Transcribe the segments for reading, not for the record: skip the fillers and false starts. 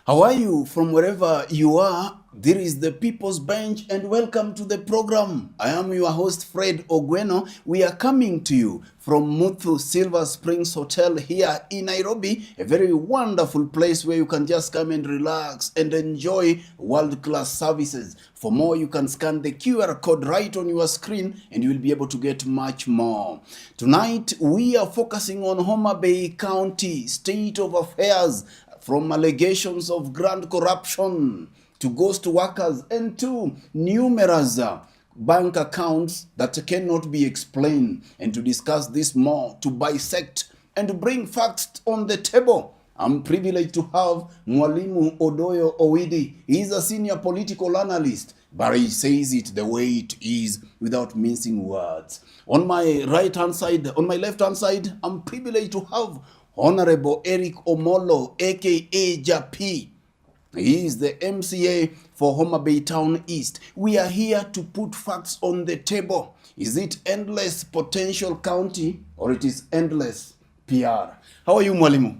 How are you from wherever you are? There is the People's Bench and welcome to the program. I am your host Fred Ogweno. We are coming to you from Muthu Silver Springs Hotel here in Nairobi, a very wonderful place where you can just come and relax and enjoy world-class services. For more, you can scan the QR code right on your screen and you will be able to get much more. Tonight, we are focusing on Homa Bay County state of affairs, from allegations of grand corruption to ghost workers and to numerous bank accounts that cannot be explained. And to discuss this more, to bisect and bring facts on the table, I'm privileged to have Mwalimu Odoyo Owidi. He's a senior political analyst, but he says it the way it is without mincing words. On my right-hand side, on my left-hand side, I'm privileged to have Honorable Erick Omollo, aka Japi. He is the MCA for Homa Bay Town East. We are here to put facts on the table. Is it endless potential county or it is endless PR? How are you, Mwalimu?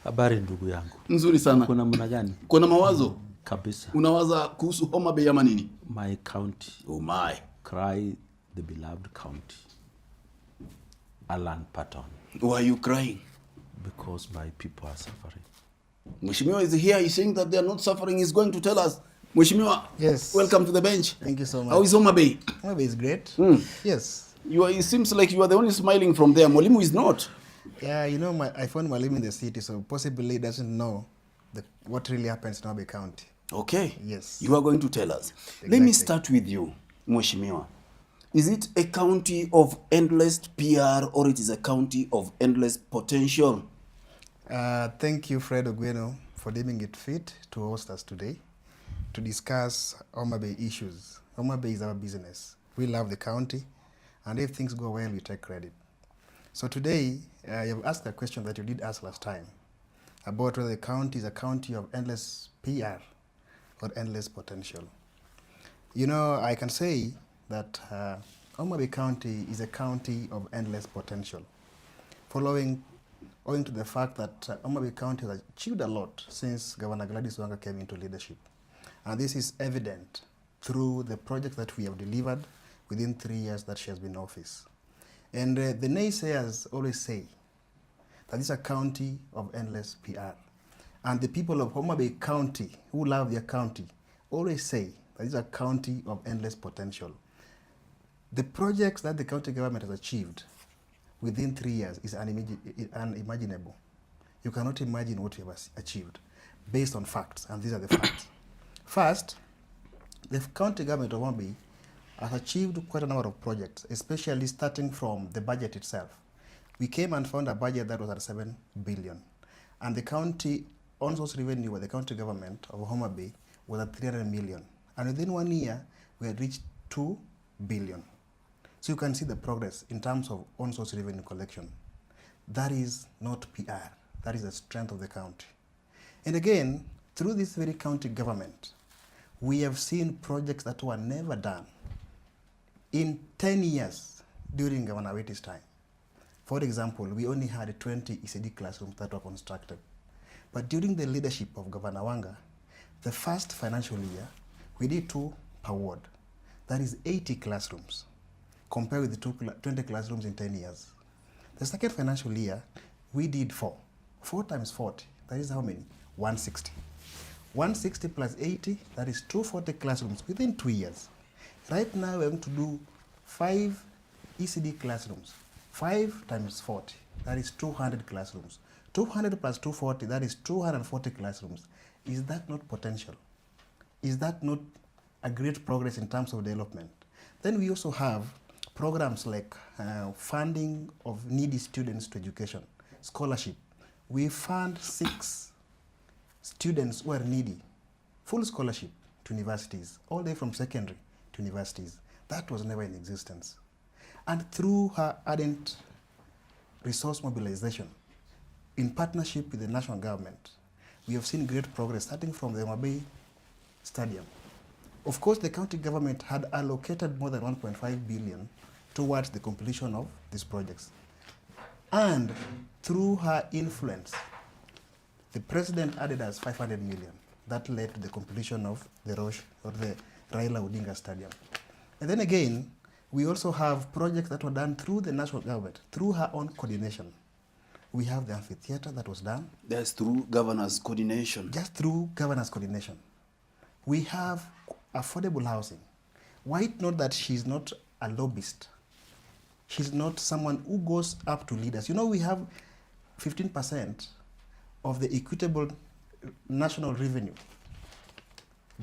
Habari ndugu yangu. Nzuri sana. Kuna mna gani? Kuna mawazo? Kabisa. Unawaza kuhusu Homa Bay ama nini? My county. Oh my. Cry the beloved county. Alan Patton. Why are you crying? Because my people are suffering. Mheshimiwa is here. He's saying that they are not suffering. He's going to tell us. Mheshimiwa, yes. Welcome to the bench. Thank you so much. How is Homa Bay? Homa Bay is great. Yes. It seems like you are the only smiling from there. Mwalimu is not. Yeah, you know, I found Mwalimu in the city, so possibly he doesn't know what really happens in Homa Bay County. Okay. Yes. You are going to tell us. Exactly. Let me start with you, Mheshimiwa. Is it a county of endless PR or it is a county of endless potential? Thank you, Fred Ogweno, for deeming it fit to host us today to discuss Homa Bay issues. Homa Bay is our business. We love the county, and if things go well, we take credit. So today, you have asked a question that you did ask last time about whether the county is a county of endless PR or endless potential. You know, I can say that Homa Bay County is a county of endless potential, owing to the fact that Homa Bay County has achieved a lot since Governor Gladys Wanga came into leadership. And this is evident through the projects that we have delivered within 3 years that she has been in office. And the naysayers always say that this is a county of endless PR. And the people of Homa Bay County, who love their county, always say that this is a county of endless potential. The projects that the county government has achieved within 3 years is unimaginable. You cannot imagine what we have achieved based on facts, and these are the facts. First, the county government of Homa Bay has achieved quite a number of projects, especially starting from the budget itself. We came and found a budget that was at 7 billion, and the county on-source revenue with the county government of Homa Bay was at 300 million, and within 1 year, we had reached 2 billion. So you can see the progress in terms of on-source revenue collection. That is not PR. That is the strength of the county. And again, through this very county government, we have seen projects that were never done in 10 years during Governor Owidi's time. For example, we only had 20 ECD classrooms that were constructed. But during the leadership of Governor Wanga, the first financial year, we did 2 per ward. That is 80 classrooms, compared with the 20 classrooms in 10 years. The second financial year, we did 4. 4 times 40, that is how many? 160. 160 plus 80, that is 240 classrooms within 2 years. Right now, we're going to do 5 ECD classrooms. 5 times 40, that is 200 classrooms. 200 plus 240, that is 240 classrooms. Is that not potential? Is that not a great progress in terms of development? Then we also have programs like funding of needy students to education, scholarship. We fund 6 students who are needy full scholarship to universities, all the way from secondary to universities. That was never in existence. And through her ardent resource mobilization, in partnership with the national government, we have seen great progress starting from the Homa Bay Stadium. Of course, the county government had allocated more than 1.5 billion towards the completion of these projects. And through her influence, the president added us 500 million. That led to the completion of the Roche or the Raila Odinga Stadium. And then again, we also have projects that were done through the national government, through her own coordination. We have the amphitheater that was done. That's through governor's coordination. Just through governor's coordination. We have affordable housing. Why it not that she's not a lobbyist? She's not someone who goes up to leaders. You know, we have 15% of the equitable national revenue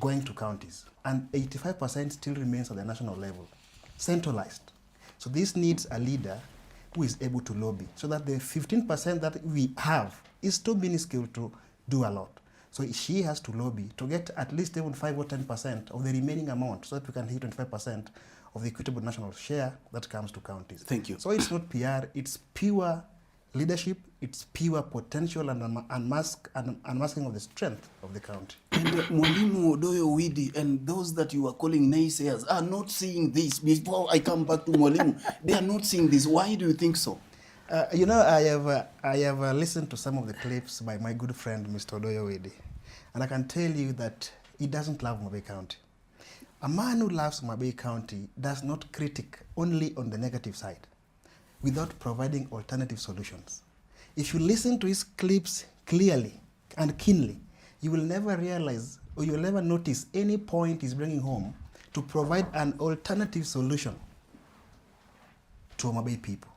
going to counties, and 85% still remains at the national level, centralized. So this needs a leader who is able to lobby, so that the 15% that we have is too minuscule to do a lot. So she has to lobby to get at least even 5 or 10% of the remaining amount, so that we can hit 25% of the equitable national share that comes to counties. Thank you. So it's not PR, it's pure leadership, it's pure potential and unmasking of the strength of the county. And Mwalimu Odoyo, Owidi, and those that you are calling naysayers are not seeing this. Before I come back to Mwalimu, they are not seeing this. Why do you think so? You know, I have listened to some of the clips by my good friend, Mr. Odoyo Owidi, and I can tell you that he doesn't love Homa Bay County. A man who loves Homa Bay County does not critique only on the negative side, without providing alternative solutions. If you listen to his clips clearly and keenly, you will never realize or you will never notice any point he's bringing home to provide an alternative solution to Homa Bay people.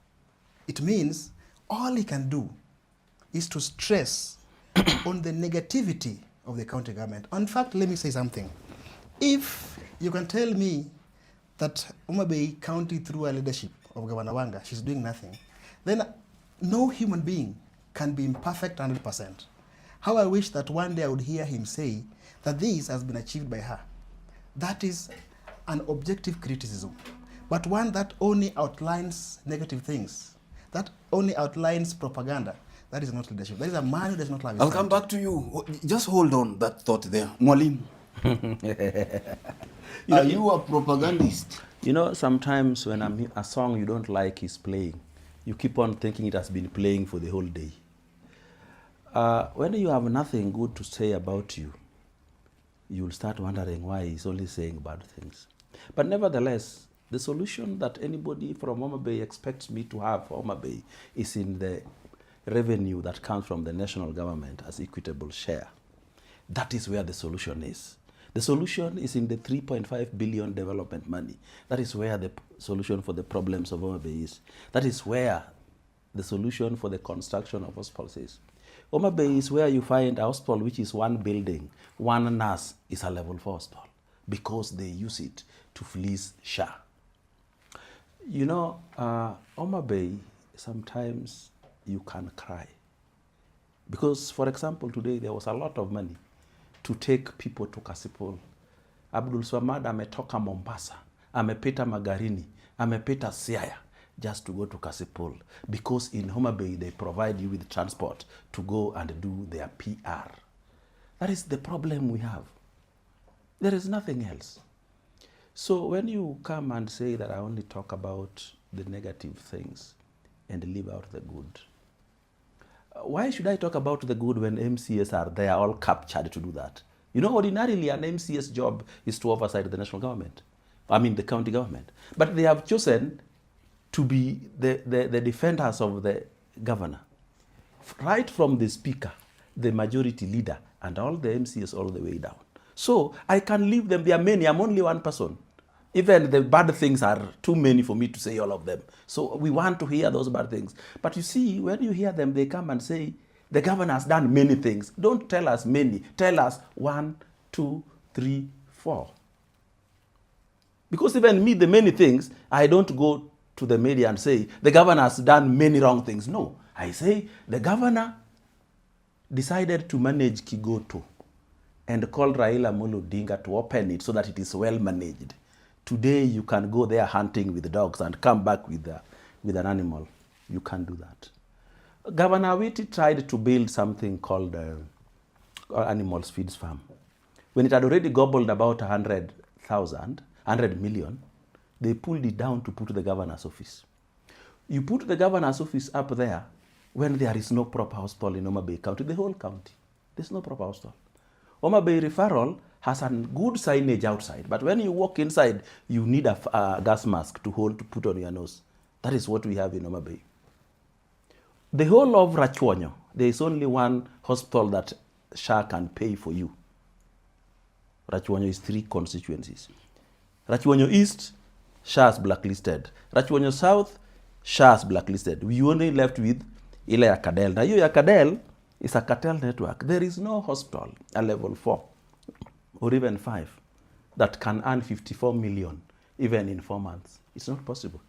It means all he can do is to stress on the negativity of the county government. In fact, let me say something. If you can tell me that Homa Bay County, through a leadership of Governor Wanga, she's doing nothing, then no human being can be imperfect 100%. How I wish that one day I would hear him say that this has been achieved by her. That is an objective criticism, but one that only outlines negative things, that only outlines propaganda. That is not leadership. That is a man who does not love his I'll come back to you. Just hold on that thought there. Mwalimu. Are you a propagandist? You know, sometimes when a song you don't like is playing, you keep on thinking it has been playing for the whole day. When you have nothing good to say about you, you'll start wondering why he's only saying bad things. But nevertheless, the solution that anybody from Homa Bay expects me to have for Homa Bay is in the revenue that comes from the national government as equitable share. That is where the solution is. The solution is in the 3.5 billion development money. That is where the solution for the problems of Homa Bay is. That is where the solution for the construction of hospitals is. Homa Bay is where you find a hospital which is one building, one nurse is a level 4 hospital because they use it to fleece SHA. You know, Homa Bay, sometimes you can cry. Because, for example, today there was a lot of money to take people to Kasipul. Abdul Swamad ametoka Mombasa, amepita Magarini, amepita Siaya, just to go to Kasipul. Because in Homa Bay, they provide you with transport to go and do their PR. That is the problem we have. There is nothing else. So when you come and say that I only talk about the negative things and leave out the good, why should I talk about the good when MCS are there all captured to do that? You know, ordinarily an MCS job is to oversight the national government. I mean the county government. But they have chosen to be the defenders of the governor. Right from the speaker, the majority leader, and all the MCS all the way down. So I can leave them. There are many. I'm only one person. Even the bad things are too many for me to say all of them. So we want to hear those bad things. But you see, when you hear them, they come and say, the governor has done many things. Don't tell us many. Tell us 1, 2, 3, 4. Because even me, the many things, I don't go to the media and say, the governor has done many wrong things. No. I say, the governor decided to manage Kigoto and called Raila Amolo Odinga to open it so that it is well managed. Today you can go there hunting with dogs and come back with an animal. You can't do that. Governor Owidi tried to build something called Animals Feeds Farm. When it had already gobbled about 100 million, they pulled it down to put the governor's office. You put the governor's office up there when there is no proper hospital in Homa Bay County, the whole county. There's no proper hospital. Homa Bay Referral has a good signage outside, but when you walk inside, you need a gas mask to put on your nose. That is what we have in Homa Bay. The whole of Rachwanyo, there is only one hospital that SHA can pay for you. Rachwanyo is 3 constituencies. Rachwanyo East, SHA is blacklisted. Rachwanyo South, SHA is blacklisted. We only left with ile ya Kadel. Now ya Kadel is a cartel network. There is no hospital at level 4 or even 5 that can earn 54 million even in 4 months. It's not possible.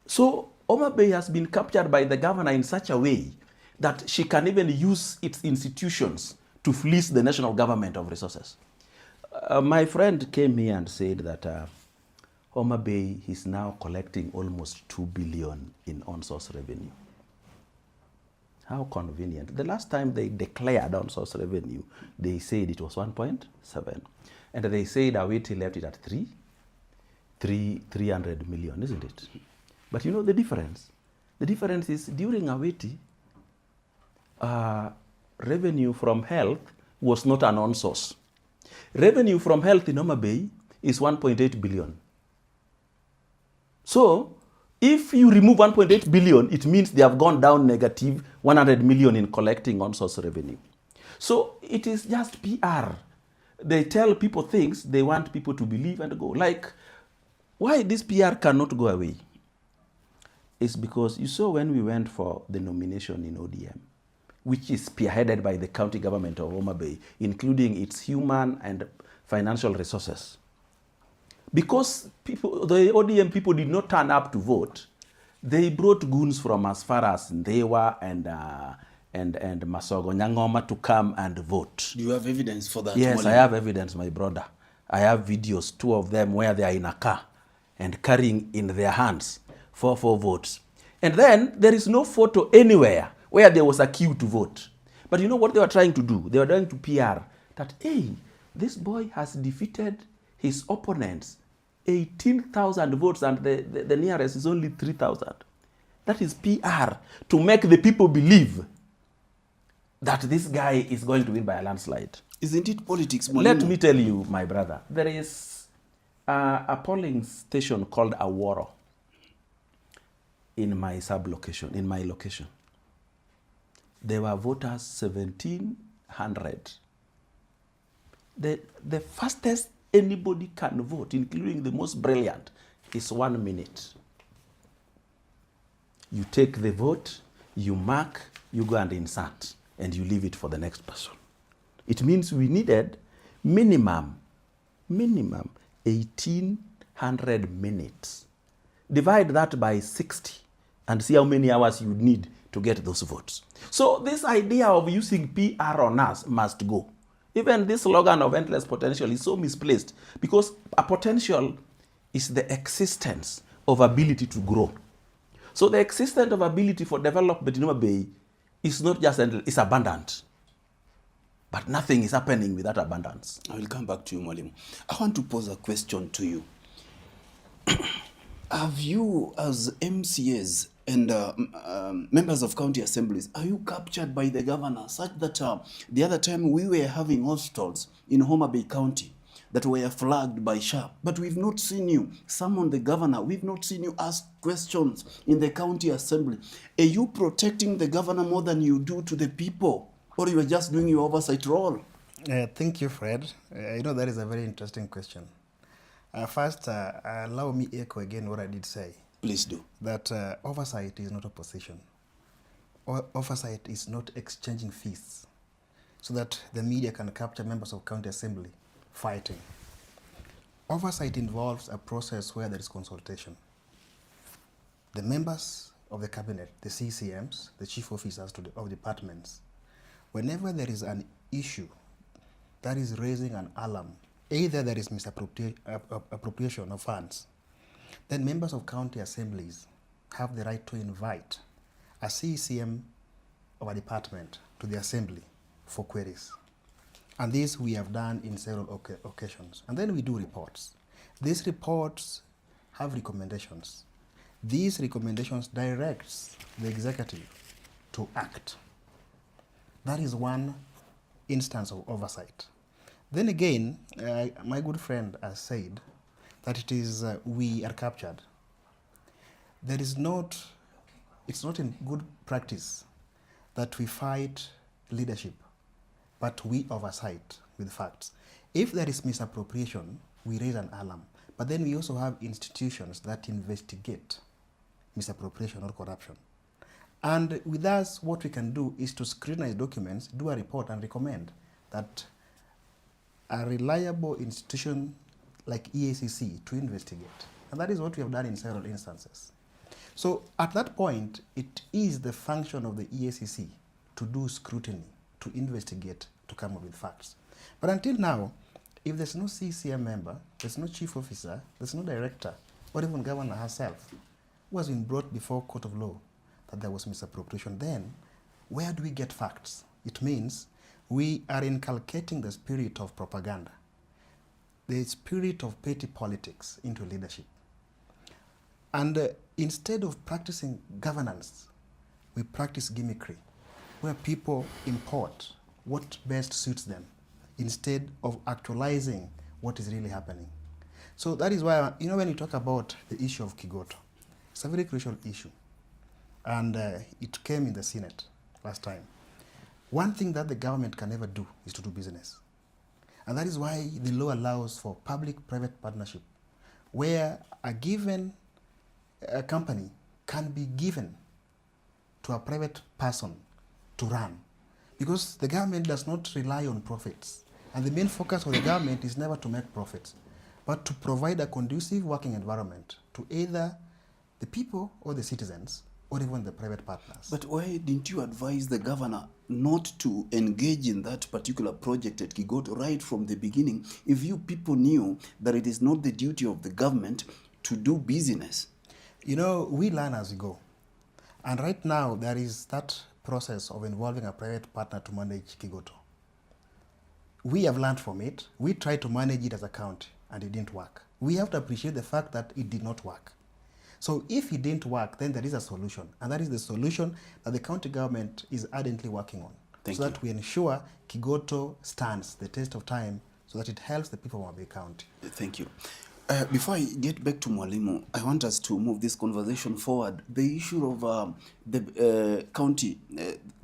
So Homa Bay has been captured by the governor in such a way that she can even use its institutions to fleece the national government of resources. My friend came here and said that Homa Bay is now collecting almost 2 billion in on-source revenue. How convenient. The last time they declared on-source revenue, they said it was 1.7. And they said Owidi left it at 300 million, isn't it? But you know the difference? The difference is during Owidi, revenue from health was not an on-source. Revenue from health in Homa Bay is 1.8 billion. So, if you remove 1.8 billion, it means they have gone down negative 100 million in collecting on-source revenue. So, it is just PR. They tell people things they want people to believe and go. Like, why this PR cannot go away? It's because you saw when we went for the nomination in ODM, which is spearheaded by the county government of Homa Bay, including its human and financial resources. Because the ODM people did not turn up to vote, they brought goons from as far as Ndewa and Masogo Nyangoma to come and vote. Do you have evidence for that? Yes, I have evidence, my brother. I have videos, 2 of them where they are in a car and carrying in their hands 4 votes. And then there is no photo anywhere where there was a queue to vote. But you know what they were trying to do? They were trying to PR that, hey, this boy has defeated his opponents 18,000 votes and the nearest is only 3,000. That is PR to make the people believe that this guy is going to win by a landslide. Isn't it politics? Let me tell you, my brother, there is a polling station called Aworo in my sub-location, in my location. There were voters 1,700. The fastest anybody can vote, including the most brilliant, is 1 minute. You take the vote, you mark, you go and insert, and you leave it for the next person. It means we needed minimum 1,800 minutes. Divide that by 60 and see how many hours you need to get those votes. So this idea of using PR on us must go. Even this slogan of endless potential is so misplaced because a potential is the existence of ability to grow. So the existence of ability for development in Homa Bay is not just endless, it's abundant. But nothing is happening with that abundance. I will come back to you, Mwalimu. I want to pose a question to you. Have you, as MCAs and members of county assemblies, are you captured by the governor such that the other time we were having hospitals in Homa Bay County that were flagged by SHA, but we've not seen you summon the governor, we've not seen you ask questions in the county assembly. Are you protecting the governor more than you do to the people, or you are just doing your oversight role? Thank you, Fred. You know, that is a very interesting question. First, allow me echo again what I did say. Please do. That oversight is not opposition. Oversight is not exchanging fees so that the media can capture members of county assembly fighting. Oversight involves a process where there is consultation. The members of the cabinet, the CCMs, the chief officers of departments, whenever there is an issue that is raising an alarm, either there is misappropriation of funds, then members of county assemblies have the right to invite a CCM of a department to the assembly for queries. And this we have done in several occasions. And then we do reports. These reports have recommendations. These recommendations directs the executive to act. That is one instance of oversight. Then again, my good friend has said that it is we are captured. It's not in good practice that we fight leadership, but we oversight with facts. If there is misappropriation, we raise an alarm. But then we also have institutions that investigate misappropriation or corruption. And with us, what we can do is to scrutinize documents, do a report, and recommend that a reliable institution like EACC to investigate. And that is what we have done in several instances. So at that point, it is the function of the EACC to do scrutiny, to investigate, to come up with facts. But until now, if there's no CCM member, there's no chief officer, there's no director, or even governor herself, who has been brought before court of law that there was misappropriation, then where do we get facts? It means we are inculcating the spirit of propaganda, the spirit of petty politics into leadership. And instead of practicing governance, we practice gimmickry, where people import what best suits them instead of actualizing what is really happening. So that is why, when you talk about the issue of Kigoto, it's a very crucial issue. And it came in the Senate last time. One thing that the government can never do is to do business. And that is why the law allows for public-private partnership, where a given company can be given to a private person to run, because the government does not rely on profits. And the main focus of the government is never to make profits, but to provide a conducive working environment to either the people or the citizens, or even the private partners. But why didn't you advise the governor not to engage in that particular project at Kigoto right from the beginning, if you people knew that it is not the duty of the government to do business? We learn as we go. And right now, there is that process of involving a private partner to manage Kigoto. We have learned from it. We tried to manage it as a county, and it didn't work. We have to appreciate the fact that it did not work. So if it didn't work, then there is a solution. And that is the solution that the county government is ardently working on. Thank so you. that we ensure Kigoto stands the test of time, so that it helps the people of Homa Bay County. Thank you. Before I get back to Mwalimu, I want us to move this conversation forward. The issue of the county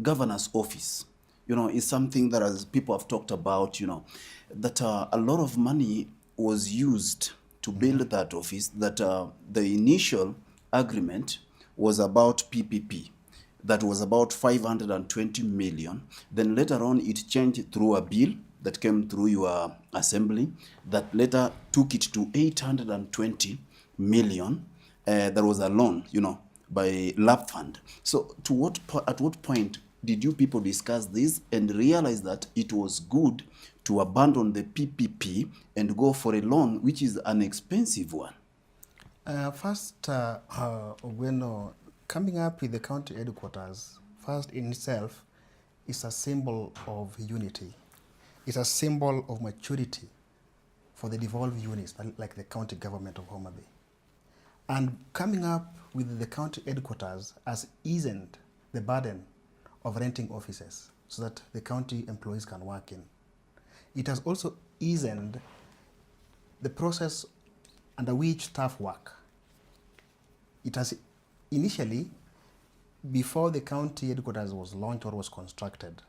governor's office, is something that as people have talked about, that a lot of money was used to build that office, that the initial agreement was about PPP. That was about 520 million. Then later on, it changed through a bill that came through your assembly that later took it to 820 million. There was a loan, by LAP fund. So at what point did you people discuss this and realize that it was good to abandon the PPP and go for a loan, which is an expensive one? First, coming up with the county headquarters, first in itself, is a symbol of unity. It's a symbol of maturity for the devolved units, like the county government of Homa Bay. And coming up with the county headquarters has eased the burden of renting offices so that the county employees can work in. It has also eased the process under which staff work. It has initially, before the county headquarters was launched or was constructed,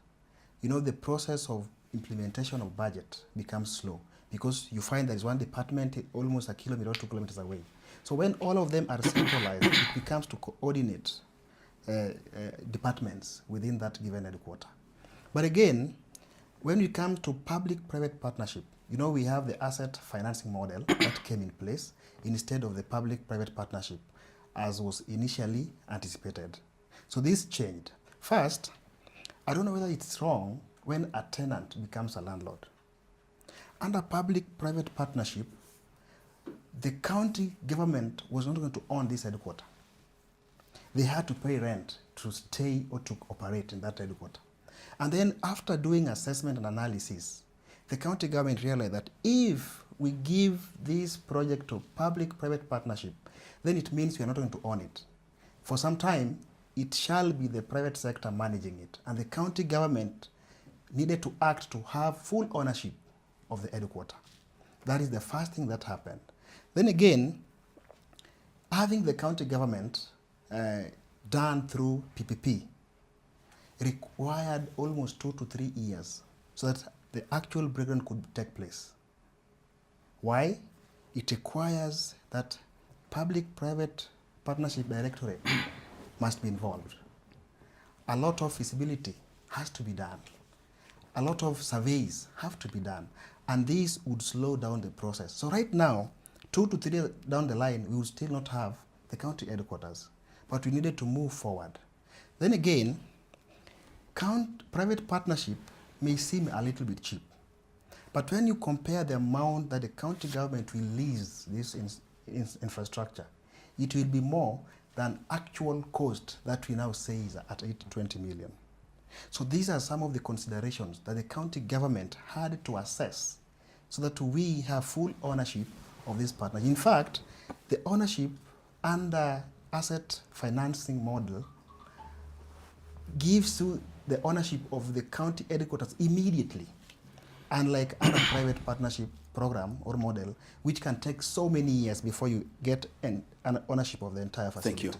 the process of implementation of budget becomes slow, because you find there is one department almost a kilometer or 2 kilometers away. So when all of them are centralized, it becomes to coordinate departments within that given headquarter. But again, when it comes to public-private partnership, we have the asset financing model that came in place instead of the public-private partnership. as was initially anticipated. So this changed. First, I don't know whether it's wrong when a tenant becomes a landlord. Under public-private partnership, the county government was not going to own this headquarter. They had to pay rent to stay or to operate in that headquarter. And then after doing assessment and analysis, the county government realized that if we give this project to public-private partnership, then it means we are not going to own it. For some time, it shall be the private sector managing it. And the county government needed to act to have full ownership of the headquarter. That is the first thing that happened. Then again, having the county government done through PPP required almost 2 to 3 years so that the actual breakdown could take place. Why? It requires that public-private partnership directorate must be involved. A lot of feasibility has to be done. A lot of surveys have to be done. And this would slow down the process. So right now, 2 to 3 years down the line, we will still not have the county headquarters. But we needed to move forward. Then again, private partnership may seem a little bit cheap. But when you compare the amount that the county government will lease this infrastructure, it will be more than actual cost that we now say is at 820 million. So these are some of the considerations that the county government had to assess so that we have full ownership of this partnership. In fact, the ownership under asset financing model gives you the ownership of the county headquarters immediately, unlike other private partnership program or model, which can take so many years before you get an ownership of the entire facility. Thank you.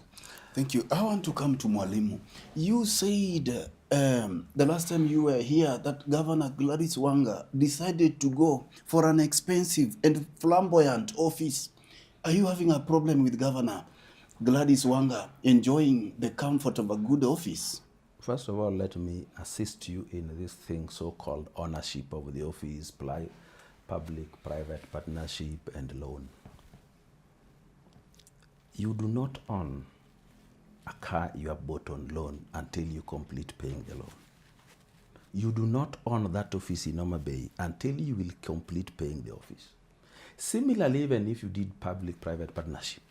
Thank you. I want to come to Mwalimu. You said the last time you were here that Governor Gladys Wanga decided to go for an expensive and flamboyant office. Are you having a problem with Governor Gladys Wanga enjoying the comfort of a good office? First of all, let me assist you in this thing so-called ownership of the office, public-private partnership, and loan. You do not own a car you have bought on loan until you complete paying the loan. You do not own that office in Homa Bay until you will complete paying the office. Similarly, even if you did public-private partnership,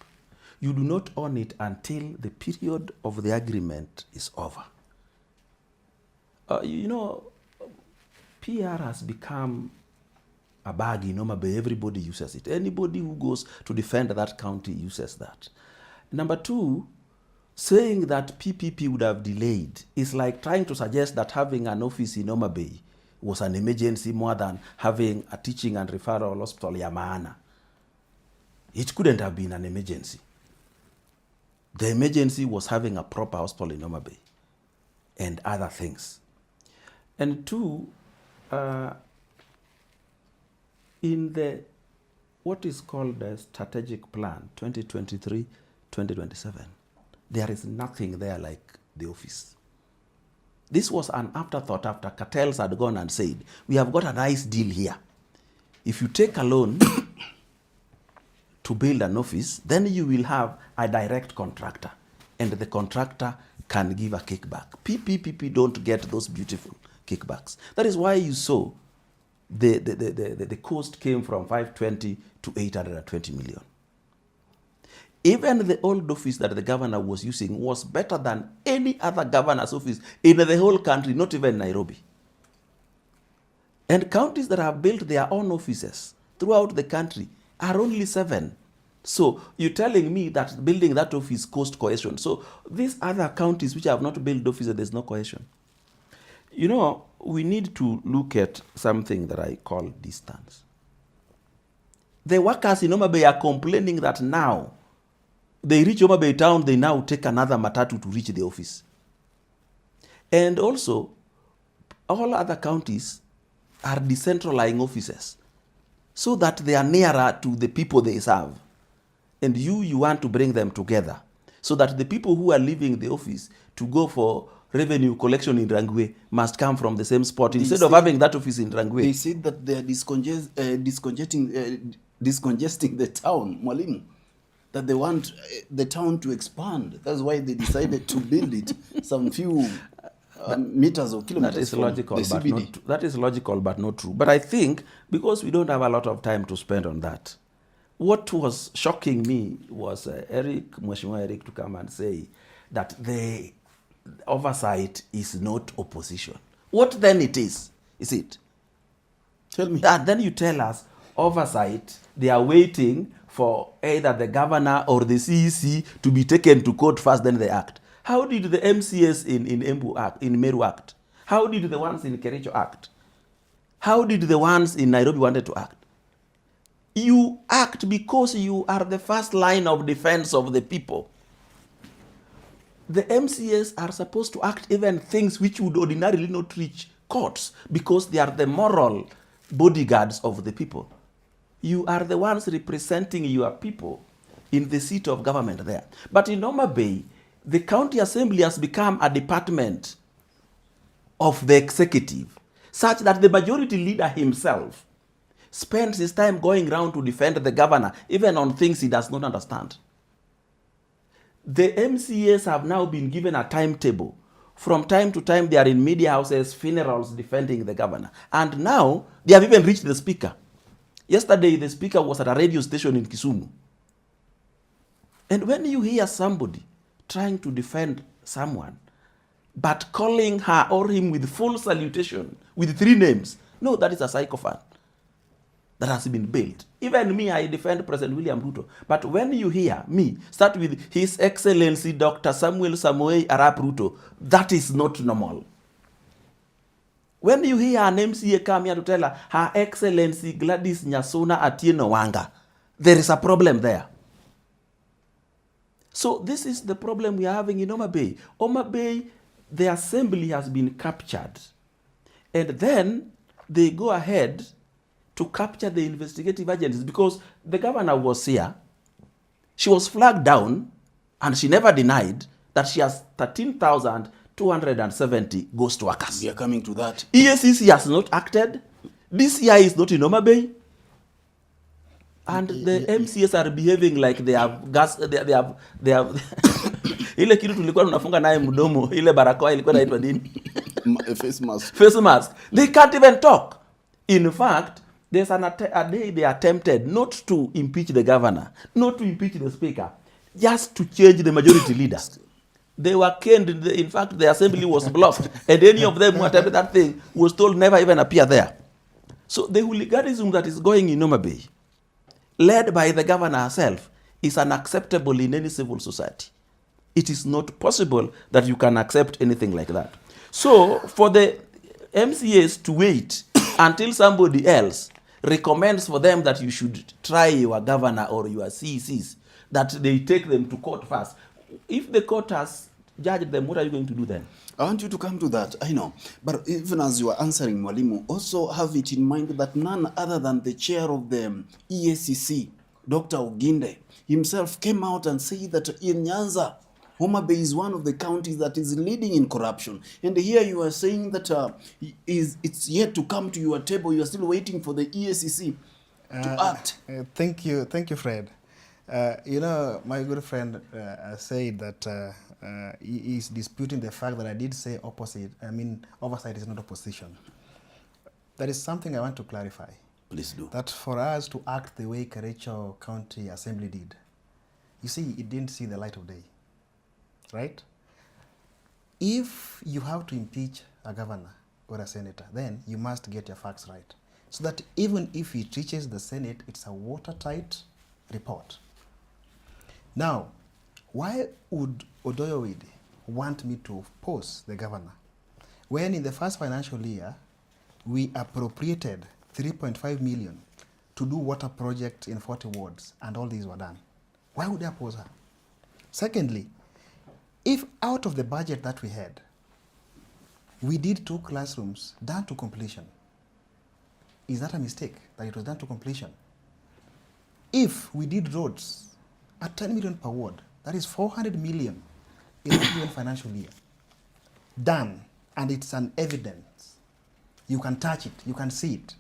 you do not own it until the period of the agreement is over. You know, PR has become a bag in Homa Bay. Everybody uses it. Anybody who goes to defend that county uses that. Number two, saying that PPP would have delayed is like trying to suggest that having an office in Homa Bay was an emergency more than having a teaching and referral hospital ya maana. It couldn't have been an emergency. The emergency was having a proper hospital in Homa Bay and other things. And two, in the what is called the strategic plan 2023-2027, there is nothing there like the office. This was an afterthought after cartels had gone and said, we have got a nice deal here. If you take a loan to build an office, then you will have a direct contractor, and the contractor can give a kickback. PPP don't get those beautiful kickbacks. That is why you saw the cost came from 520 to 820 million. Even the old office that the governor was using was better than any other governor's office in the whole country, not even Nairobi. And counties that have built their own offices throughout the country are only 7. So you're telling me that building that office cost cohesion. So these other counties which have not built offices, there's no cohesion. You know, we need to look at something that I call distance. The workers in Homa Bay are complaining that now they reach Homa Bay town, they now take another matatu to reach the office. And also, all other counties are decentralizing offices so that they are nearer to the people they serve. And you want to bring them together so that the people who are leaving the office to go for revenue collection in Rangwe must come from the same spot instead of having that office in Rangwe. They said that they are discongesting the town, Mwalimu. that they want the town to expand. That's why they decided to build it some few meters or kilometers that is from logical, the but CBD. that is logical, but not true. But I think because we don't have a lot of time to spend on that, what was shocking me was Mheshimiwa Erick to come and say that the oversight is not opposition. What then it is it? Tell me. And then you tell us oversight, they are waiting for either the governor or the CEC to be taken to court first, then they act. How did the MCS in Embu act, in Meru act? How did the ones in Kericho act? How did the ones in Nairobi wanted to act? You act because you are the first line of defense of the people. The MCS are supposed to act even things which would ordinarily not reach courts because they are the moral bodyguards of the people. You are the ones representing your people in the seat of government there. But in Homa Bay, the county assembly has become a department of the executive, such that the majority leader himself spends his time going around to defend the governor, even on things he does not understand. The MCAs have now been given a timetable. From time to time, they are in media houses, funerals, defending the governor. And now, they have even reached the speaker. Yesterday, the speaker was at a radio station in Kisumu. And when you hear somebody trying to defend someone, but calling her or him with full salutation, with 3 names, no, that is a psychopath that has been built. Even me, I defend President William Ruto. But when you hear me start with His Excellency Dr. Samuel Samoei Arap Ruto, that is not normal. When you hear an MCA come here to tell Her Excellency Gladys Nyasona Atieno Wanga, there is a problem there. So this is the problem we are having in Homa Bay. Homa Bay, the assembly has been captured. And then they go ahead to capture the investigative agencies because the governor was here. She was flagged down and she never denied that she has 13,270 ghost workers. We are coming to that. EACC has not acted. DCI is not in Homa Bay. And the MCS are behaving like they have gas, they have ile kitu tulikuwa tunafunga naye mdomo, ile barakoa ilikuwa inaitwa nini? Face mask. Face mask. They can't even talk. In fact, there's a day they attempted not to impeach the governor, not to impeach the speaker, just to change the majority leader. They were canned. In fact, the assembly was blocked. And any of them who attempted that thing was told never even appear there. So the hooliganism that is going in Homa Bay, led by the governor herself, is unacceptable in any civil society. It is not possible that you can accept anything like that. So for the MCAs to wait until somebody else recommends for them that you should try your governor or your CECs, that they take them to court first. If the court has judged them, what are you going to do then? I want you to come to that, I know. But even as you are answering, Mwalimu, also have it in mind that none other than the chair of the EACC, Dr. Oginde, himself came out and said that in Nyanza, Homa Bay is one of the counties that is leading in corruption. And here you are saying that it's yet to come to your table. You are still waiting for the EACC to act. Thank you, Fred. You know, my good friend said that he is disputing the fact that I did say oversight is not opposition. That is something I want to clarify. Please do. That for us to act the way Kericho County Assembly did, you see, it didn't see the light of day. Right? If you have to impeach a governor or a senator, then you must get your facts right. So that even if it reaches the Senate, it's a watertight report. Now, why would Odoyo want me to oppose the governor when in the first financial year, we appropriated 3.5 million to do water projects in 40 wards and all these were done? Why would I oppose her? Secondly, if out of the budget that we had, we did 2 classrooms done to completion, is that a mistake that it was done to completion? If we did roads at 10 million per ward, that is 400 million in a given financial year, done, and it's an evidence. You can touch it, you can see it.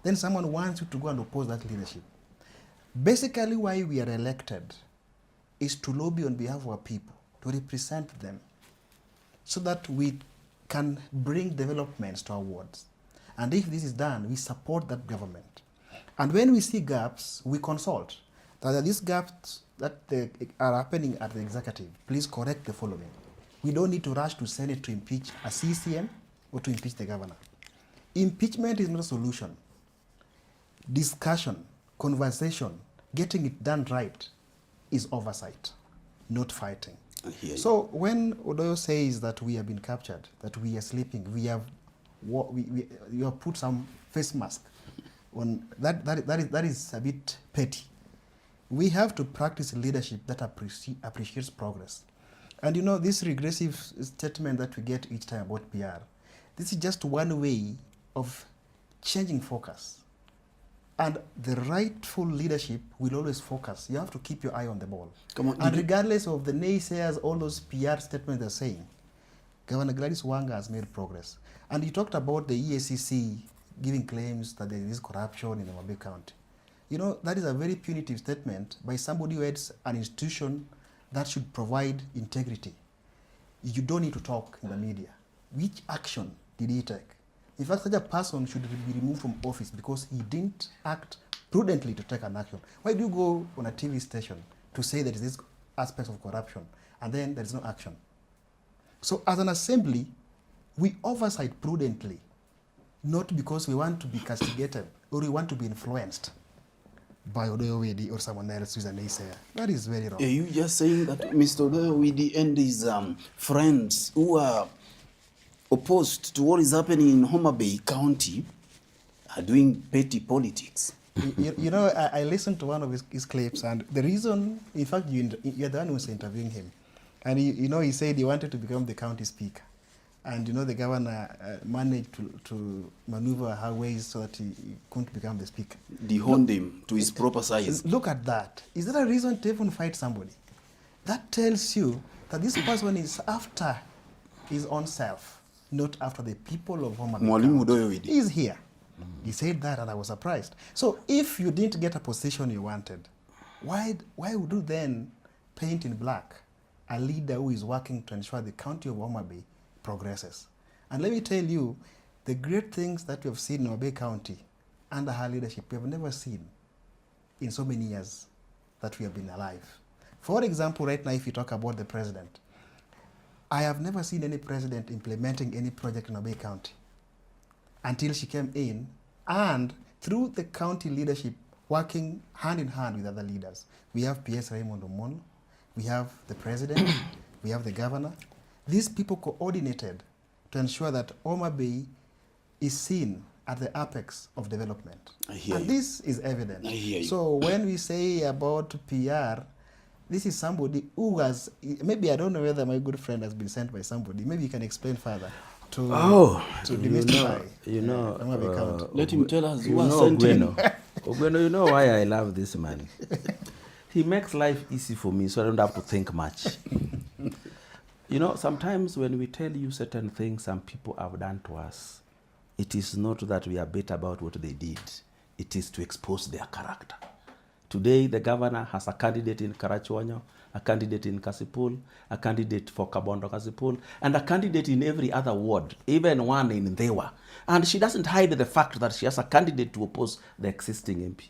Then someone wants you to go and oppose that leadership. Basically, why we are elected is to lobby on behalf of our people, to represent them, so that we can bring developments to our wards. And if this is done, we support that government. And when we see gaps, we consult. That are these gaps that are happening at the executive, please correct the following. We don't need to rush to Senate to impeach a CCM or to impeach the governor. Impeachment is not a solution. Discussion, conversation, getting it done right is oversight, not fighting. So when Odoyo says that we have been captured, that we are sleeping, you have put some face mask on, that is a bit petty. We have to practice leadership that appreciates progress. And you know, this regressive statement that we get each time about PR, this is just one way of changing focus. And the rightful leadership will always focus. You have to keep your eye on the ball. Come on, and regardless of the naysayers, all those PR statements they're saying, Governor Gladys Wanga has made progress. And you talked about the EACC giving claims that there is corruption in the Homa Bay County. You know, that is a very punitive statement by somebody who heads an institution that should provide integrity. You don't need to talk in the media. Which action did he take? In fact, such a person should be removed from office because he didn't act prudently to take an action. Why do you go on a TV station to say there is this aspect of corruption and then there is no action? So as an assembly, we oversight prudently, not because we want to be castigated or we want to be influenced by Owidi or someone else who is a naysayer. That is very wrong. Are you just saying that Mr. Owidi and his friends who are opposed to what is happening in Homa Bay County are doing petty politics? You know, I listened to one of his clips, and the reason, in fact, you're the one who was interviewing him. And you know, he said he wanted to become the county speaker. And you know, the governor managed to maneuver her ways so that he couldn't become the speaker. Dehoned him to his proper size. Look at that. Is that a reason to even fight somebody? That tells you that this person is after his own self, not after the people of Homa Bay. Mwalimu Odoyo He is here. He said that, and I was surprised. So if you didn't get a position you wanted, why would you then paint in black a leader who is working to ensure the county of Homa Bay progresses? And let me tell you, the great things that we have seen in Homa Bay County under her leadership, we have never seen in so many years that we have been alive. For example, right now, if you talk about the president, I have never seen any president implementing any project in Homa Bay County until she came in, and through the county leadership working hand in hand with other leaders. We have PS Raymond Omollo, we have the president, we have the governor. These people coordinated to ensure that Homa Bay is seen at the apex of development. And this is evident. So when we say about PR, this is somebody who has, maybe I don't know whether my good friend has been sent by somebody. Maybe you can explain further to demystify. Let him tell us who has sent him. Ogweno, you know why I love this man? He makes life easy for me, so I don't have to think much. You know, sometimes when we tell you certain things some people have done to us, it is not that we are better about what they did. It is to expose their character. Today, the governor has a candidate in Karachuonyo, a candidate in Kasipul, a candidate for Kabondo Kasipul, and a candidate in every other ward, even one in Ndewa. And she doesn't hide the fact that she has a candidate to oppose the existing MP.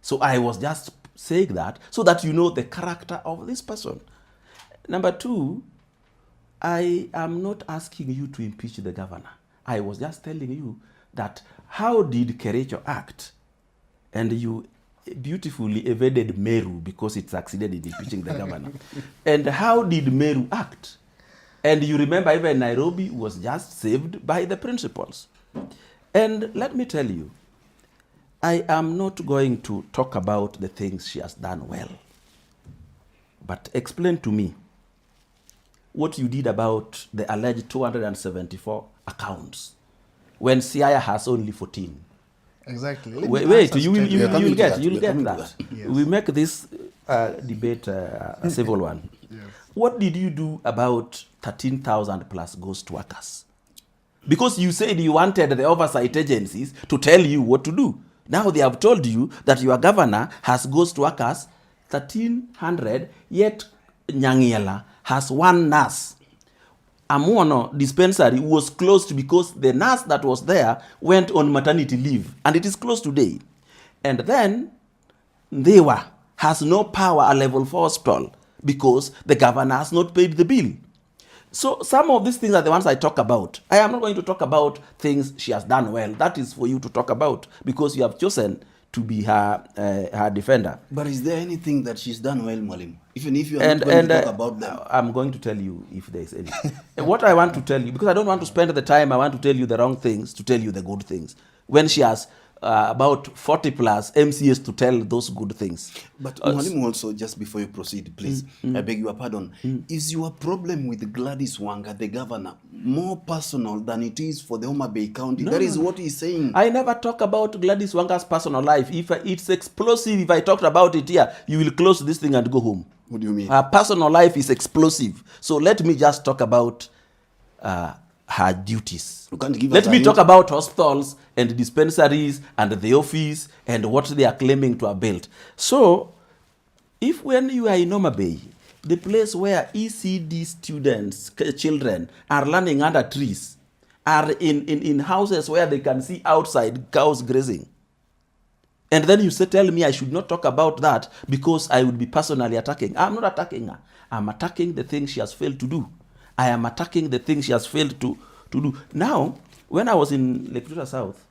So I was just saying that so that you know the character of this person. Number two, I am not asking you to impeach the governor. I was just telling you that how did Kerecho act? And you beautifully evaded Meru because it succeeded in impeaching the governor. And how did Meru act? And you remember even Nairobi was just saved by the principals. And let me tell you, I am not going to talk about the things she has done well. But explain to me what you did about the alleged 274 accounts when Siaya has only 14. Exactly. Wait, you'll get that. Yes. We make this debate a civil one. Yes. What did you do about 13,000 plus ghost workers? Because you said you wanted the oversight agencies to tell you what to do. Now they have told you that your governor has ghost workers 1,300, yet Nyangiela has one nurse. Amuono dispensary was closed because the nurse that was there went on maternity leave, and it is closed today. And then Ndewa has no power at level 4 hospital because the governor has not paid the bill. So some of these things are the ones I talk about. I am not going to talk about things she has done well. That is for you to talk about because you have chosen to be her defender. But is there anything that she's done well, Mwalimu? Even if you are not going to talk about them. I'm going to tell you if there is any. What I want to tell you, because I don't want to spend the time, I want to tell you the wrong things, to tell you the good things. When she has about 40 plus MCS to tell those good things. But Mwalimu, also, just before you proceed, please, I beg your pardon. Is your problem with Gladys Wanga, the governor, more personal than it is for the Homa Bay County? That is what he's saying. I never talk about Gladys Wanga's personal life. If it's explosive, if I talked about it here, you will close this thing and go home. What do you mean? Her personal life is explosive. So let me just talk about her duties. Let me talk about hospitals and dispensaries and the office and what they are claiming to have built. So, if when you are in Homa Bay, the place where ECD students, children, are learning under trees, are in houses where they can see outside cows grazing, and then you tell me I should not talk about that because I would be personally attacking. I'm not attacking her. I'm attacking the things she has failed to do. I am attacking the things she has failed to do. Now, when I was in Lake Victoria South,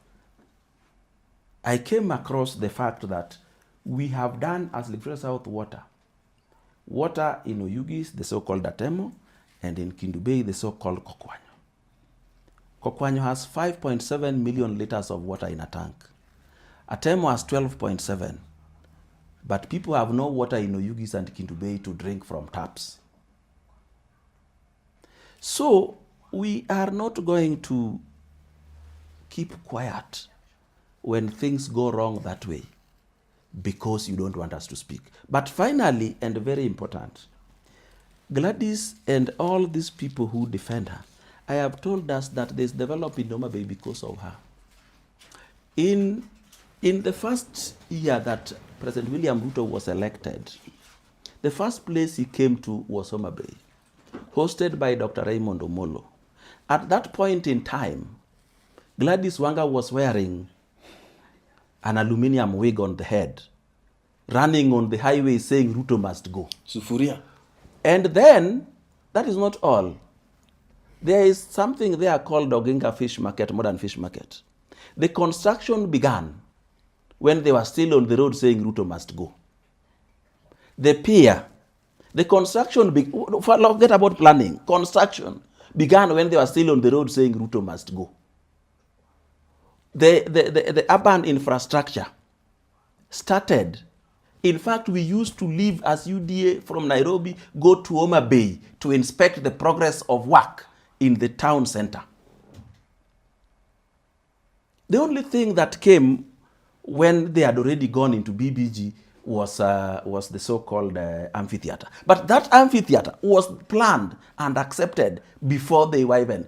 I came across the fact that we have done as Lake Victoria South water in Oyugis, the so-called Atemo, and in Kindu Bay, the so-called Kokwanyo. Kokwanyo has 5.7 million liters of water in a tank. Atemo has 12.7. But people have no water in Oyugis and Kindu Bay to drink from taps. So, we are not going to keep quiet when things go wrong that way because you don't want us to speak. But finally, and very important, Gladys and all these people who defend her, I have told us that there's development in Homa Bay because of her. In the first year that President William Ruto was elected, the first place he came to was Homa Bay, hosted by Dr. Raymond Omollo. At that point in time, Gladys Wanga was wearing an aluminium wig on the head, running on the highway saying Ruto must go. Sufuria. And then, that is not all. There is something there called Oginga Fish Market, Modern Fish Market. The construction began when they were still on the road saying Ruto must go. The pier, the construction, forget about planning, construction began when they were still on the road saying Ruto must go. The urban infrastructure started. In fact, we used to leave as UDA from Nairobi, go to Homa Bay to inspect the progress of work in the town center. The only thing that came when they had already gone into BBG was the so-called amphitheater. But that amphitheater was planned and accepted before they were even.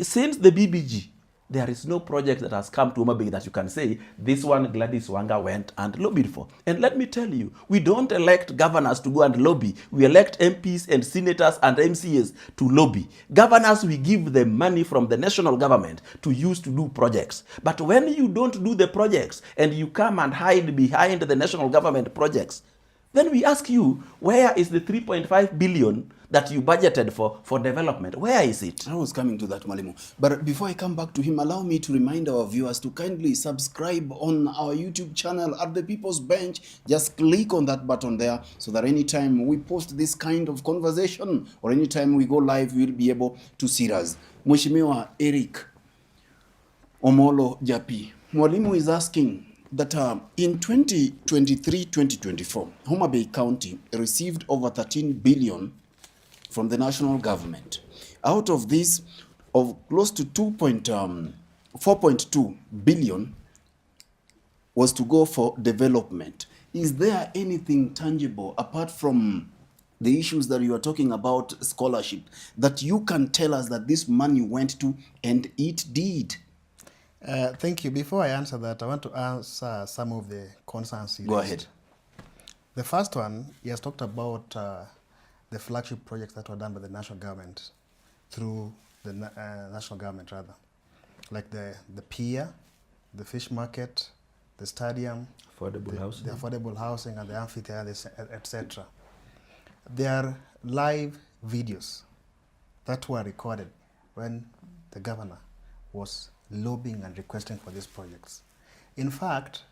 Since the BBG, there is no project that has come to Homa Bay that you can say, this one Gladys Wanga went and lobbied for. And let me tell you, we don't elect governors to go and lobby. We elect MPs and senators and MCAs to lobby. Governors, we give them money from the national government to use to do projects. But when you don't do the projects and you come and hide behind the national government projects, then we ask you, where is the 3.5 billion that you budgeted for development? Where is it? I was coming to that, Mwalimu. But before I come back to him, allow me to remind our viewers to kindly subscribe on our YouTube channel at The People's Bench. Just click on that button there so that anytime we post this kind of conversation or anytime we go live, you'll be able to see us. Mheshimiwa Erick Omollo Japi, Mwalimu is asking that in 2023-2024, Homa Bay County received over 13 billion from the national government. Out of this, of close to 4.2 billion was to go for development. Is there anything tangible apart from the issues that you are talking about, scholarship, that you can tell us that this money went to and it did? Thank you. Before I answer that, I want to answer some of the concerns. Go ahead. The first one, he has talked about the flagship projects that were done by the national government through the national government rather, like the pier, the fish market, the stadium, Affordable housing. the affordable housing and the amphitheaters, etc. There are live videos that were recorded when the governor was lobbying and requesting for these projects. In fact,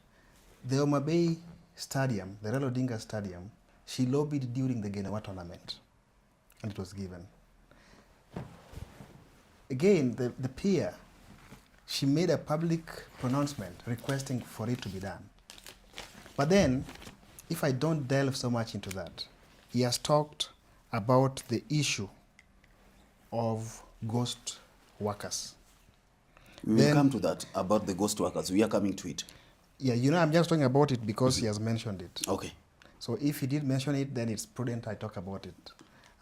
the Homa Bay Stadium, the Raila Odinga Stadium, she lobbied during the Genewa tournament, and it was given. Again, the pier, she made a public pronouncement requesting for it to be done. But then, if I don't delve so much into that, he has talked about the issue of ghost workers. We will come to that, about the ghost workers. We are coming to it. Yeah, you know, I'm just talking about it because he has mentioned it. Okay. So if he did mention it, then it's prudent I talk about it.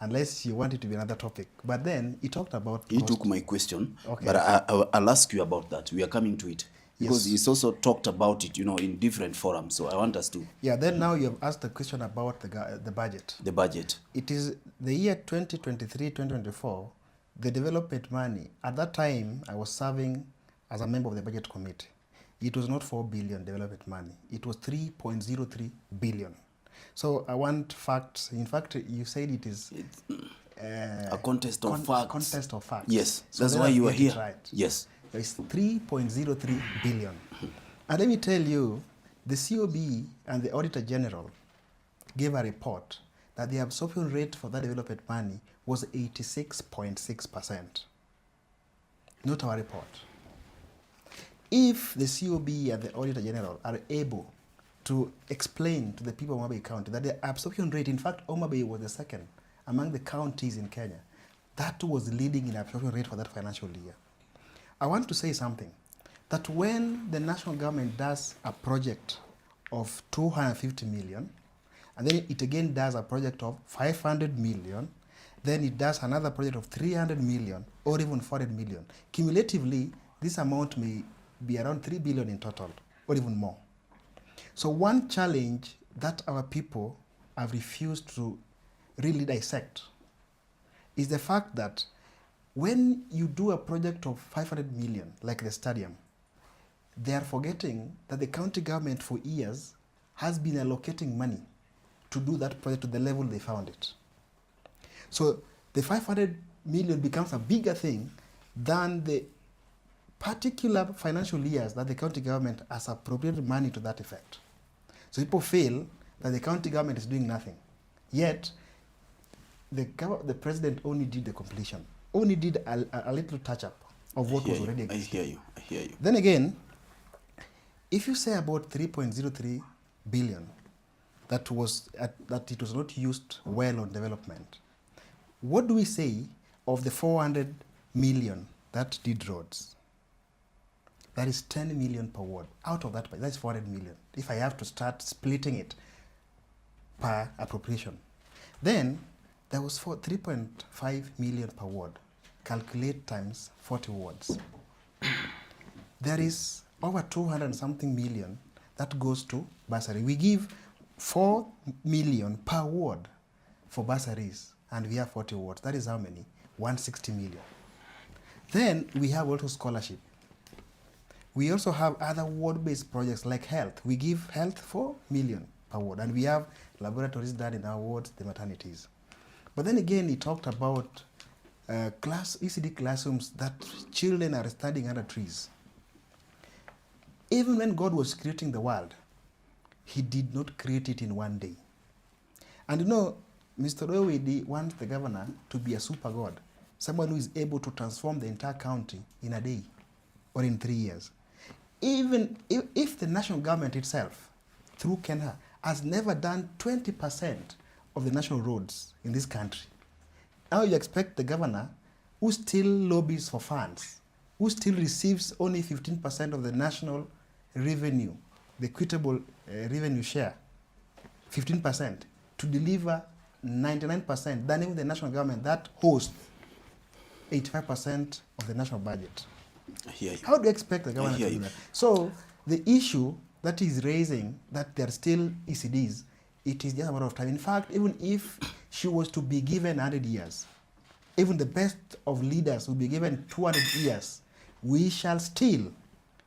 Unless you want it to be another topic. But then he talked about He took my question, Okay. but I'll ask you about that. We are coming to it. Because he's also talked about it, you know, in different forums. So I want us to... Yeah, then now you have asked the question about the budget. The budget. It is the year 2023-2024, the development money. At that time, I was serving as a member of the budget committee. It was not 4 billion development money. It was 3.03 billion. So I want facts. In fact, you said it is A contest of facts. Contest of facts. Yes, So that's let why us you are get it here. right. Yes. It's 3.03 billion. And let me tell you, the COB and the Auditor General gave a report that the absorption rate for that development money was 86.6%. Not our report. If the COB and the Auditor General are able to explain to the people of Homa Bay County that the absorption rate, in fact, Homa Bay was the second among the counties in Kenya, that was leading in absorption rate for that financial year. I want to say something, that when the national government does a project of 250 million, and then it again does a project of 500 million, then it does another project of 300 million or even 400 million. Cumulatively, this amount may be around 3 billion in total, or even more. So one challenge that our people have refused to really dissect is the fact that when you do a project of 500 million, like the stadium, they are forgetting that the county government for years has been allocating money to do that project to the level they found it. So the 500 million becomes a bigger thing than the particular financial years that the county government has appropriated money to that effect. So people feel that the county government is doing nothing. Yet, the president only did the completion, only did a little touch-up of what was already existing. I hear you. Then again, if you say about 3.03 billion that it was not used well on development, what do we say of the 400 million that did roads? That is 10 million per ward. Out of that, that's 400 million. If I have to start splitting it per appropriation. Then there was 3.5 million per ward. Calculate times 40 wards. There is over 200 and something million that goes to bursary. We give 4 million per ward for bursaries, and we have 40 wards. That is how many? 160 million. Then we have also scholarship. We also have other ward-based projects like health. We give health 4 million per ward, and we have laboratories done in our wards, the maternities. But then again, he talked about ECD classrooms that children are studying under trees. Even when God was creating the world, he did not create it in one day. And you know, Mr. Owidi wants the governor to be a super God, someone who is able to transform the entire county in a day or in 3 years. Even if the national government itself, through Kenya, has never done 20% of the national roads in this country, now you expect the governor, who still lobbies for funds, who still receives only 15% of the national revenue, the equitable revenue share, 15%, to deliver 99% than even the national government that hosts 85% of the national budget. I hear you. How do you expect the government to do that? So the issue that is raising, that there are still ECDs, it is just a matter of time. In fact, even if she was to be given 100 years, even the best of leaders will be given 200 years, we shall still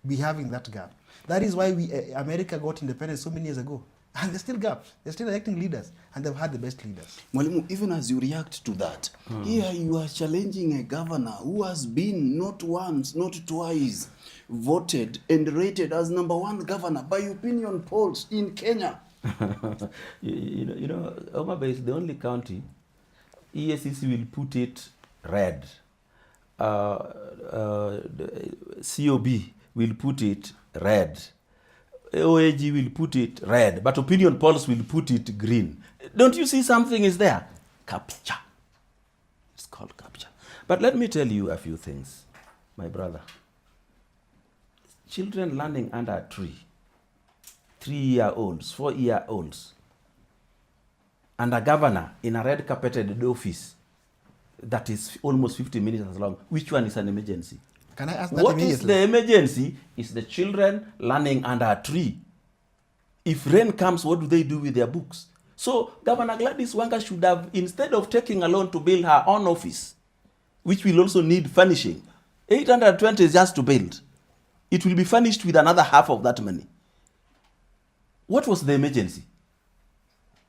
be having that gap. That is why America got independence so many years ago. And there's still gaps. They're still electing leaders, and they've had the best leaders. Mwalimu, even as you react to that, here you are challenging a governor who has been not once, not twice, voted and rated as #1 governor by opinion polls in Kenya. you know, Homa Bay is the only county. EACC will put it red. The COB will put it red. OAG will put it red, but opinion polls will put it green. Don't you see something is there? Capture. It's called capture. But let me tell you a few things, my brother. Children learning under a tree, 3-year-olds, 4-year-olds, and a governor in a red carpeted office that is almost 50 minutes long. Which one is an emergency? Can I ask that What immediately? is the emergency is the children learning under a tree. If rain comes, what do they do with their books? So Governor Gladys Wanga should have, instead of taking a loan to build her own office, which will also need furnishing, 820 is just to build. It will be furnished with another half of that money. What was the emergency?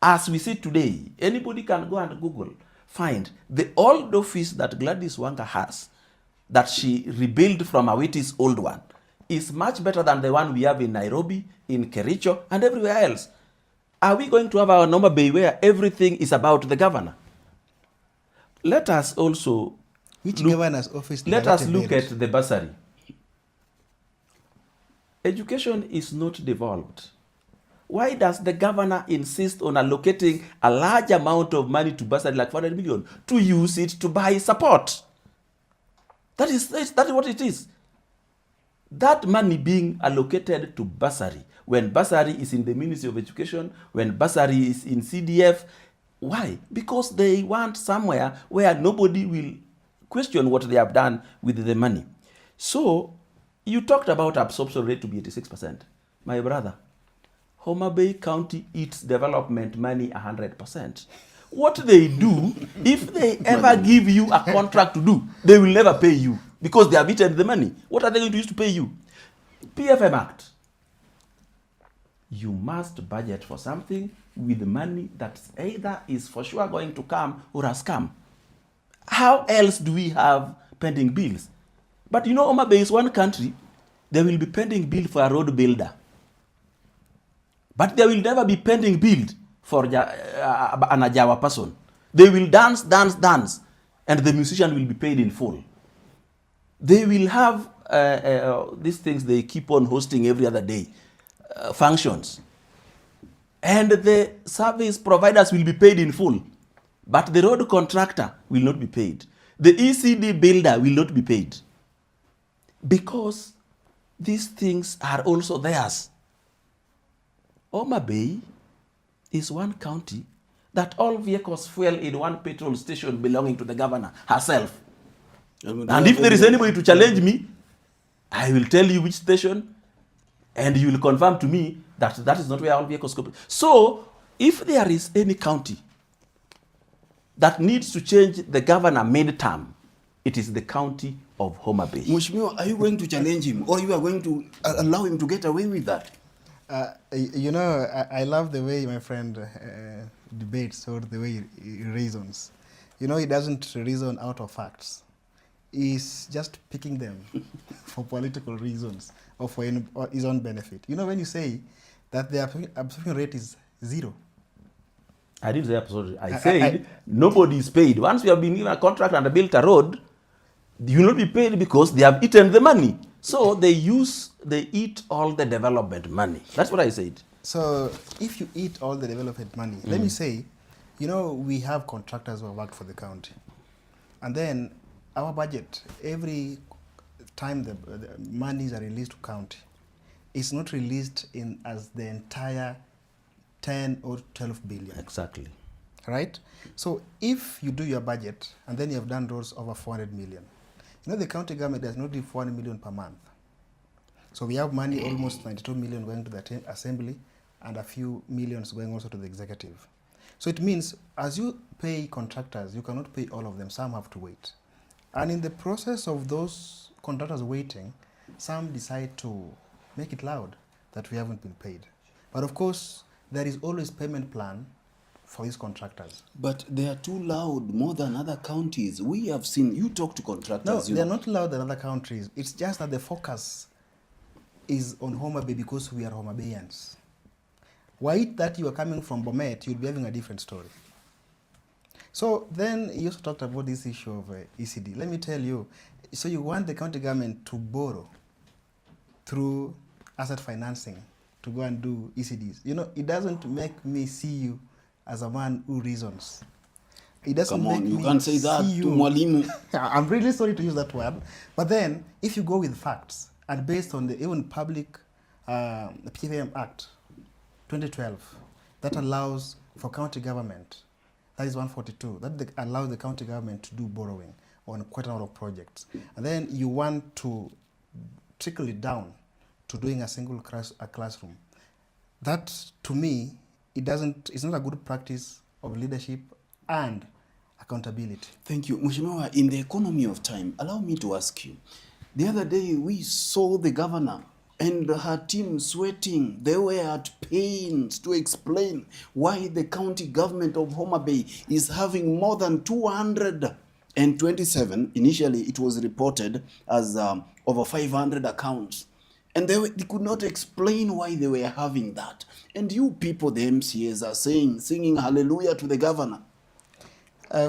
As we see today, anybody can go and Google, find the old office that Gladys Wanga has, that she rebuilt from Awiti's old one, is much better than the one we have in Nairobi, in Kericho, and everywhere else. Are we going to have our Homa Bay where everything is about the governor? Let us also Which governor's office? let us look at the bursary. Education is not devolved. Why does the governor insist on allocating a large amount of money to bursary, like 400 million, to use it to buy support? That is what it is. That money being allocated to bursary, when bursary is in the Ministry of Education, when bursary is in CDF, why? Because they want somewhere where nobody will question what they have done with the money. So, you talked about absorption rate to be 86%. My brother, Homa Bay County eats development money 100%. What they do, if they ever give you a contract to do, they will never pay you because they have eaten the money. What are they going to use to pay you? PFM Act. You must budget for something with money that either is for sure going to come or has come. How else do we have pending bills? But you know, Homa Bay is one country, there will be pending bill for a road builder. But there will never be pending bill for an Ajawa person. They will dance, and the musician will be paid in full. They will have these things they keep on hosting every other day, functions. And the service providers will be paid in full. But the road contractor will not be paid. The ECD builder will not be paid. Because these things are also theirs. Homa Bay is one county that all vehicles fuel in one petrol station belonging to the governor herself. And if there is anybody to challenge me, I will tell you which station, and you will confirm to me that that is not where all vehicles go. So, if there is any county that needs to change the governor mid-term, it is the county of Homa Bay. Mheshimiwa, are you going to challenge him, or you are going to allow him to get away with that? You know, I love the way my friend debates or the way he reasons. You know, he doesn't reason out of facts. He's just picking them for political reasons or for his own benefit. You know, when you say that the absorption rate is 0. I didn't say absorption. I said nobody is paid. Once you have been given a contract and built a road, you will not be paid because they have eaten the money. So they eat all the development money. That's what I said. So if you eat all the development money, let me say, you know, we have contractors who have worked for the county. And then our budget, every time the monies are released to county, it's not released in as the entire 10 or 12 billion. Exactly. Right? So if you do your budget and then you have done roads over 400 million, you know the county government does not do 400 million per month. So we have money, almost 92 million going to the assembly, and a few millions going also to the executive. So it means as you pay contractors, you cannot pay all of them. Some have to wait. And in the process of those contractors waiting, some decide to make it loud that we haven't been paid. But of course, there is always payment plan for these contractors. But they are too loud more than other counties. We have seen, you talk to No, contractors. they're not loud than other countries. It's just that the focus is on Homa Bay because we are Homa Bayans. Were it that you are coming from Bomet, you'd be having a different story. So then you also talked about this issue of ECD. Let me tell you, so you want the county government to borrow through asset financing to go and do ECDs. You know, it doesn't make me see you as a man who reasons. It doesn't Come on, make you me can't say that see to you. Mwalimu. I'm really sorry to use that word. But then, if you go with facts, and based on the even public PFM Act 2012, that allows for county government, that is 142, that allows the county government to do borrowing on quite a lot of projects. And then you want to trickle it down to doing a single classroom. That, to me, it's not a good practice of leadership and accountability. Thank you. Mheshimiwa, in the economy of time, allow me to ask you. The other day, we saw the governor and her team sweating. They were at pains to explain why the county government of Homa Bay is having more than 227. Initially, it was reported as over 500 accounts. And they could not explain why they were having that. And you people, the MCAs, are singing hallelujah to the governor.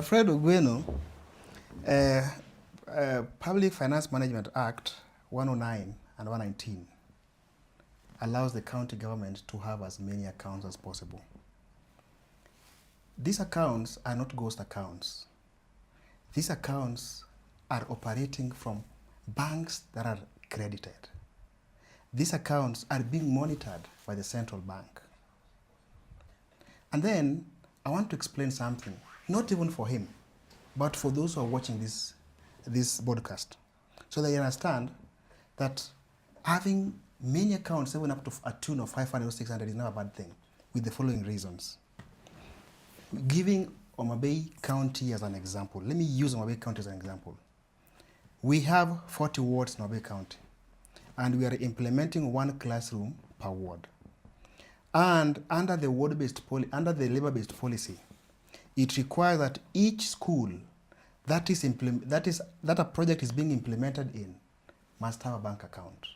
Fred Ogweno, Public Finance Management Act 109 and 119 allows the county government to have as many accounts as possible. These accounts are not ghost accounts. These accounts are operating from banks that are credited. These accounts are being monitored by the central bank. And then I want to explain something, not even for him, but for those who are watching this broadcast, so they understand that having many accounts, even up to a tune of 500 or 600, is not a bad thing, with the following reasons. Giving Homa Bay County as an example. Let me use Homa Bay County as an example. We have 40 wards in Homa Bay County, and we are implementing one classroom per ward. And under the labor-based policy, it requires that each school that a project is being implemented in must have a bank account.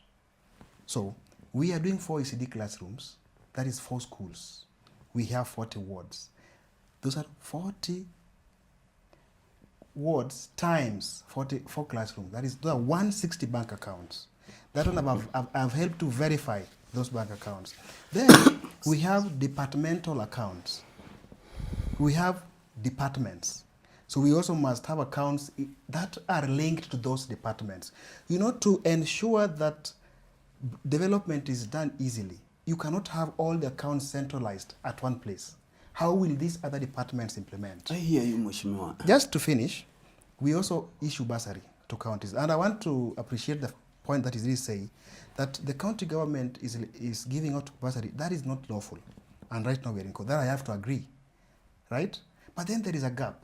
So we are doing 4 ECD classrooms. That is 4 schools. We have 40 wards. Those are 40 wards times 44 classrooms. Those are 160 bank accounts. That one I've helped to verify those bank accounts. Then we have departmental accounts. We have departments. So we also must have accounts that are linked to those departments. You know, to ensure that development is done easily, you cannot have all the accounts centralized at one place. How will these other departments implement? I hear you, Mheshimiwa. Just to finish, we also issue bursary to counties. And I want to appreciate the point that is really saying that the county government is giving out bursary. That is not lawful. And right now we're in court. That I have to agree. Right? But then there is a gap.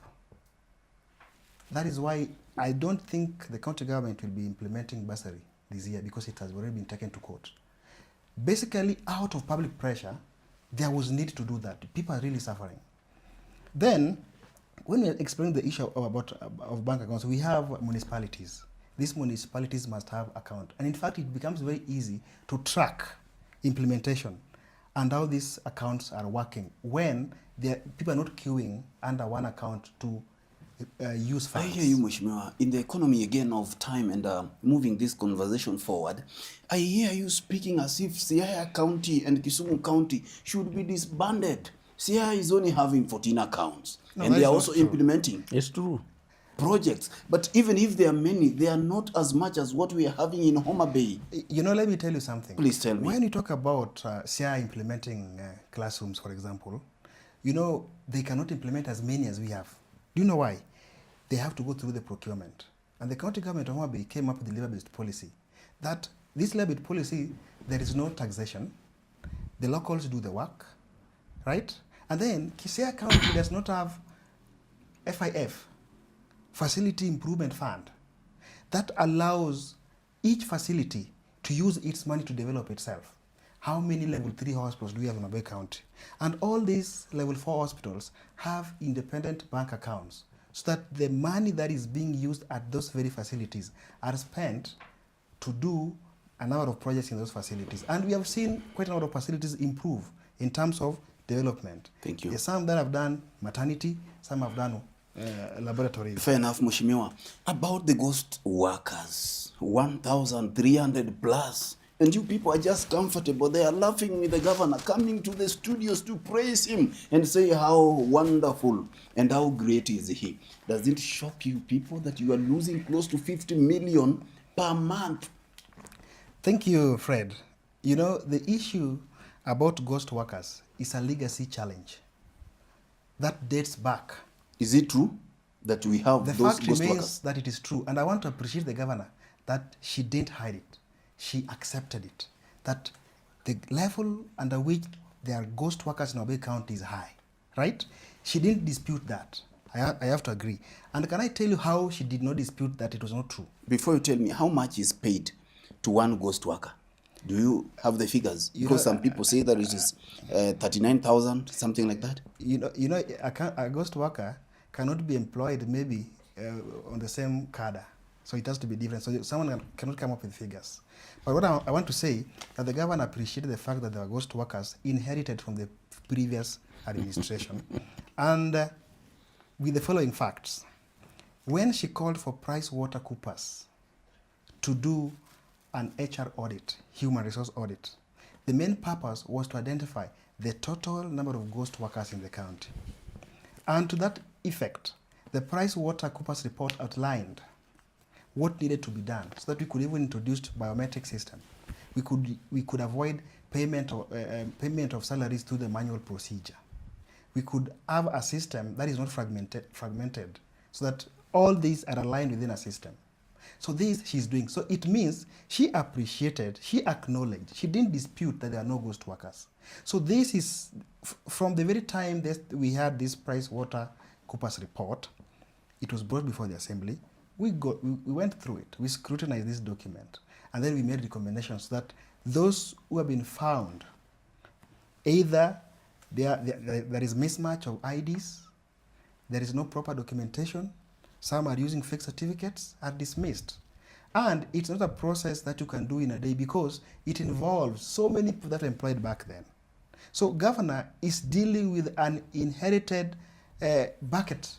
That is why I don't think the county government will be implementing bursary this year, because it has already been taken to court. Basically, out of public pressure, there was need to do that. People are really suffering. Then, when we explain the issue of bank accounts, we have municipalities. These municipalities must have account. And in fact, it becomes very easy to track implementation and how these accounts are working when people are not queuing under one account to use funds. I hear you, Mheshimiwa. In the economy again of time and moving this conversation forward, I hear you speaking as if Siaya County and Kisumu County should be disbanded. Siaya is only having 14 accounts, and they are also implementing. It's true. Projects. But even if there are many, they are not as much as what we are having in Homa Bay. You know, let me tell you something. Please tell me. When you talk about Siaya implementing classrooms, for example, you know, they cannot implement as many as we have. Do you know why? They have to go through the procurement. And the county government of Homa Bay came up with the labor-based policy. That this labor-based policy, there is no taxation. The locals do the work, right? And then Kisii County does not have FIF, Facility Improvement Fund, that allows each facility to use its money to develop itself. How many level 3 hospitals do we have in Homa Bay County? And all these level 4 hospitals have independent bank accounts so that the money that is being used at those very facilities are spent to do a number of projects in those facilities. And we have seen quite a lot of facilities improve in terms of development. Thank you. There's some that have done maternity, some have done laboratories. Fair enough, Mheshimiwa. About the ghost workers, 1,300 plus, and you people are just comfortable. They are laughing with the governor, coming to the studios to praise him and say how wonderful and how great is he. Does it shock you people that you are losing close to 50 million per month? Thank you, Fred. You know, the issue about ghost workers is a legacy challenge that dates back. Is it true that we have The those fact ghost remains workers? that it is true, and I want to appreciate the governor that she didn't hide it. She accepted it, that the level under which there are ghost workers in Homa Bay County is high, right? She didn't dispute that. I have to agree. And can I tell you how she did not dispute that it was not true? Before you tell me, how much is paid to one ghost worker? Do you have the figures? Because some people say that it is 39,000, something like that. You know, a ghost worker cannot be employed maybe on the same cadre. So it has to be different. So someone cannot come up with figures. But what I want to say, that the governor appreciated the fact that there were ghost workers inherited from the previous administration. And with the following facts. When she called for PricewaterhouseCoopers to do an HR audit, human resource audit, the main purpose was to identify the total number of ghost workers in the county. And to that effect, the PricewaterhouseCoopers report outlined what needed to be done so that we could even introduce biometric system. We could avoid payment of salaries through the manual procedure. We could have a system that is not fragmented so that all these are aligned within a system. So this she's doing. So it means she appreciated, she acknowledged, she didn't dispute that there are no ghost workers. So this is, from the very time we had this PricewaterhouseCoopers report, it was brought before the assembly. We went through it, we scrutinized this document, and then we made recommendations that those who have been found, either there is mismatch of IDs, there is no proper documentation, some are using fake certificates, are dismissed. And it's not a process that you can do in a day because it involves so many people that are employed back then. So governor is dealing with an inherited bucket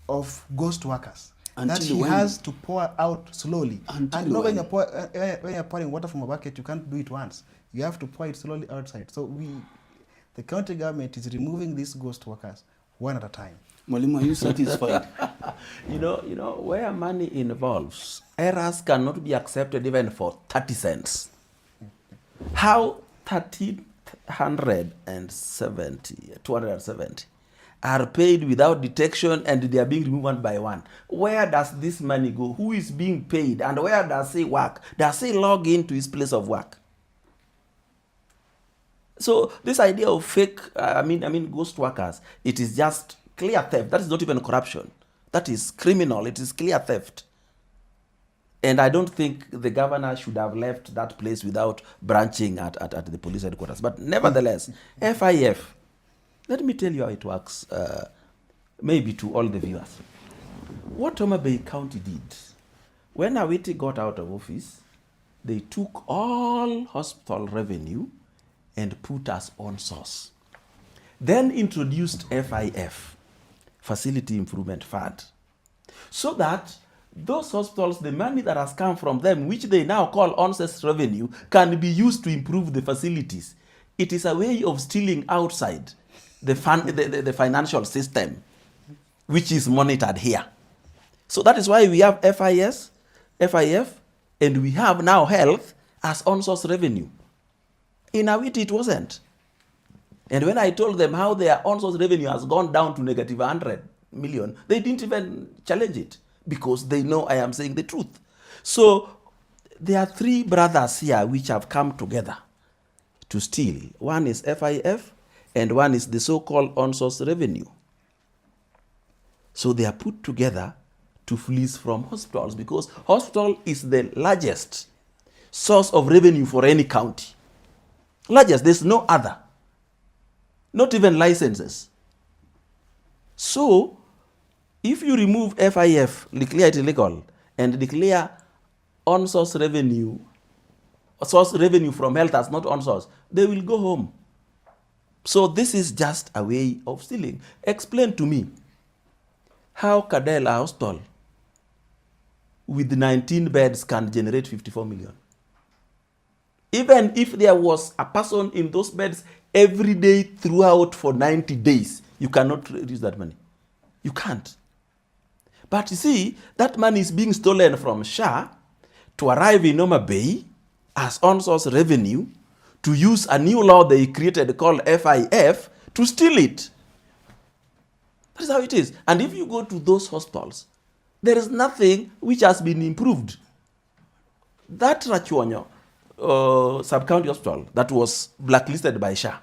of ghost workers that he has to pour out slowly. And you know, when you're pouring water from a bucket, you can't do it once. You have to pour it slowly outside. So the county government is removing these ghost workers one at a time. Mwalimu, are you satisfied? You know, where money involves, errors cannot be accepted even for 30 cents. How 270 are paid without detection and they are being removed one by one? Where does this money go? Who is being paid? And where does he work? Does he log into his place of work? So this idea of fake, ghost workers, it is just clear theft. That is not even corruption. That is criminal. It is clear theft. And I don't think the governor should have left that place without branching at the police headquarters. But nevertheless, FIF, let me tell you how it works, maybe to all the viewers. What Homa Bay County did, when Owidi got out of office, they took all hospital revenue and put as on source. Then introduced FIF, Facility Improvement Fund, so that those hospitals, the money that has come from them, which they now call on-source revenue, can be used to improve the facilities. It is a way of stealing outside the financial system, which is monitored here. So that is why we have FIF, and we have now health as on-source revenue. In Owidi, it wasn't. And when I told them how their on-source revenue has gone down to negative 100 million, they didn't even challenge it because they know I am saying the truth. So there are three brothers here which have come together to steal. One is FIF and one is the so-called on-source revenue. So they are put together to fleece from hospitals because hospital is the largest source of revenue for any county. Largest, there's no other. Not even licenses. So, if you remove FIF, declare it illegal, and declare on-source revenue, source revenue from health as not on-source, they will go home. So this is just a way of stealing. Explain to me how Kadela Hospital with 19 beds can generate 54 million. Even if there was a person in those beds every day throughout for 90 days, you cannot reduce that money. You can't. But you see, that money is being stolen from SHA to arrive in Homa Bay as on-source revenue to use a new law they created called FIF to steal it. That is how it is. And if you go to those hospitals, there is nothing which has been improved. That Rachuonyo sub-county hospital that was blacklisted by SHA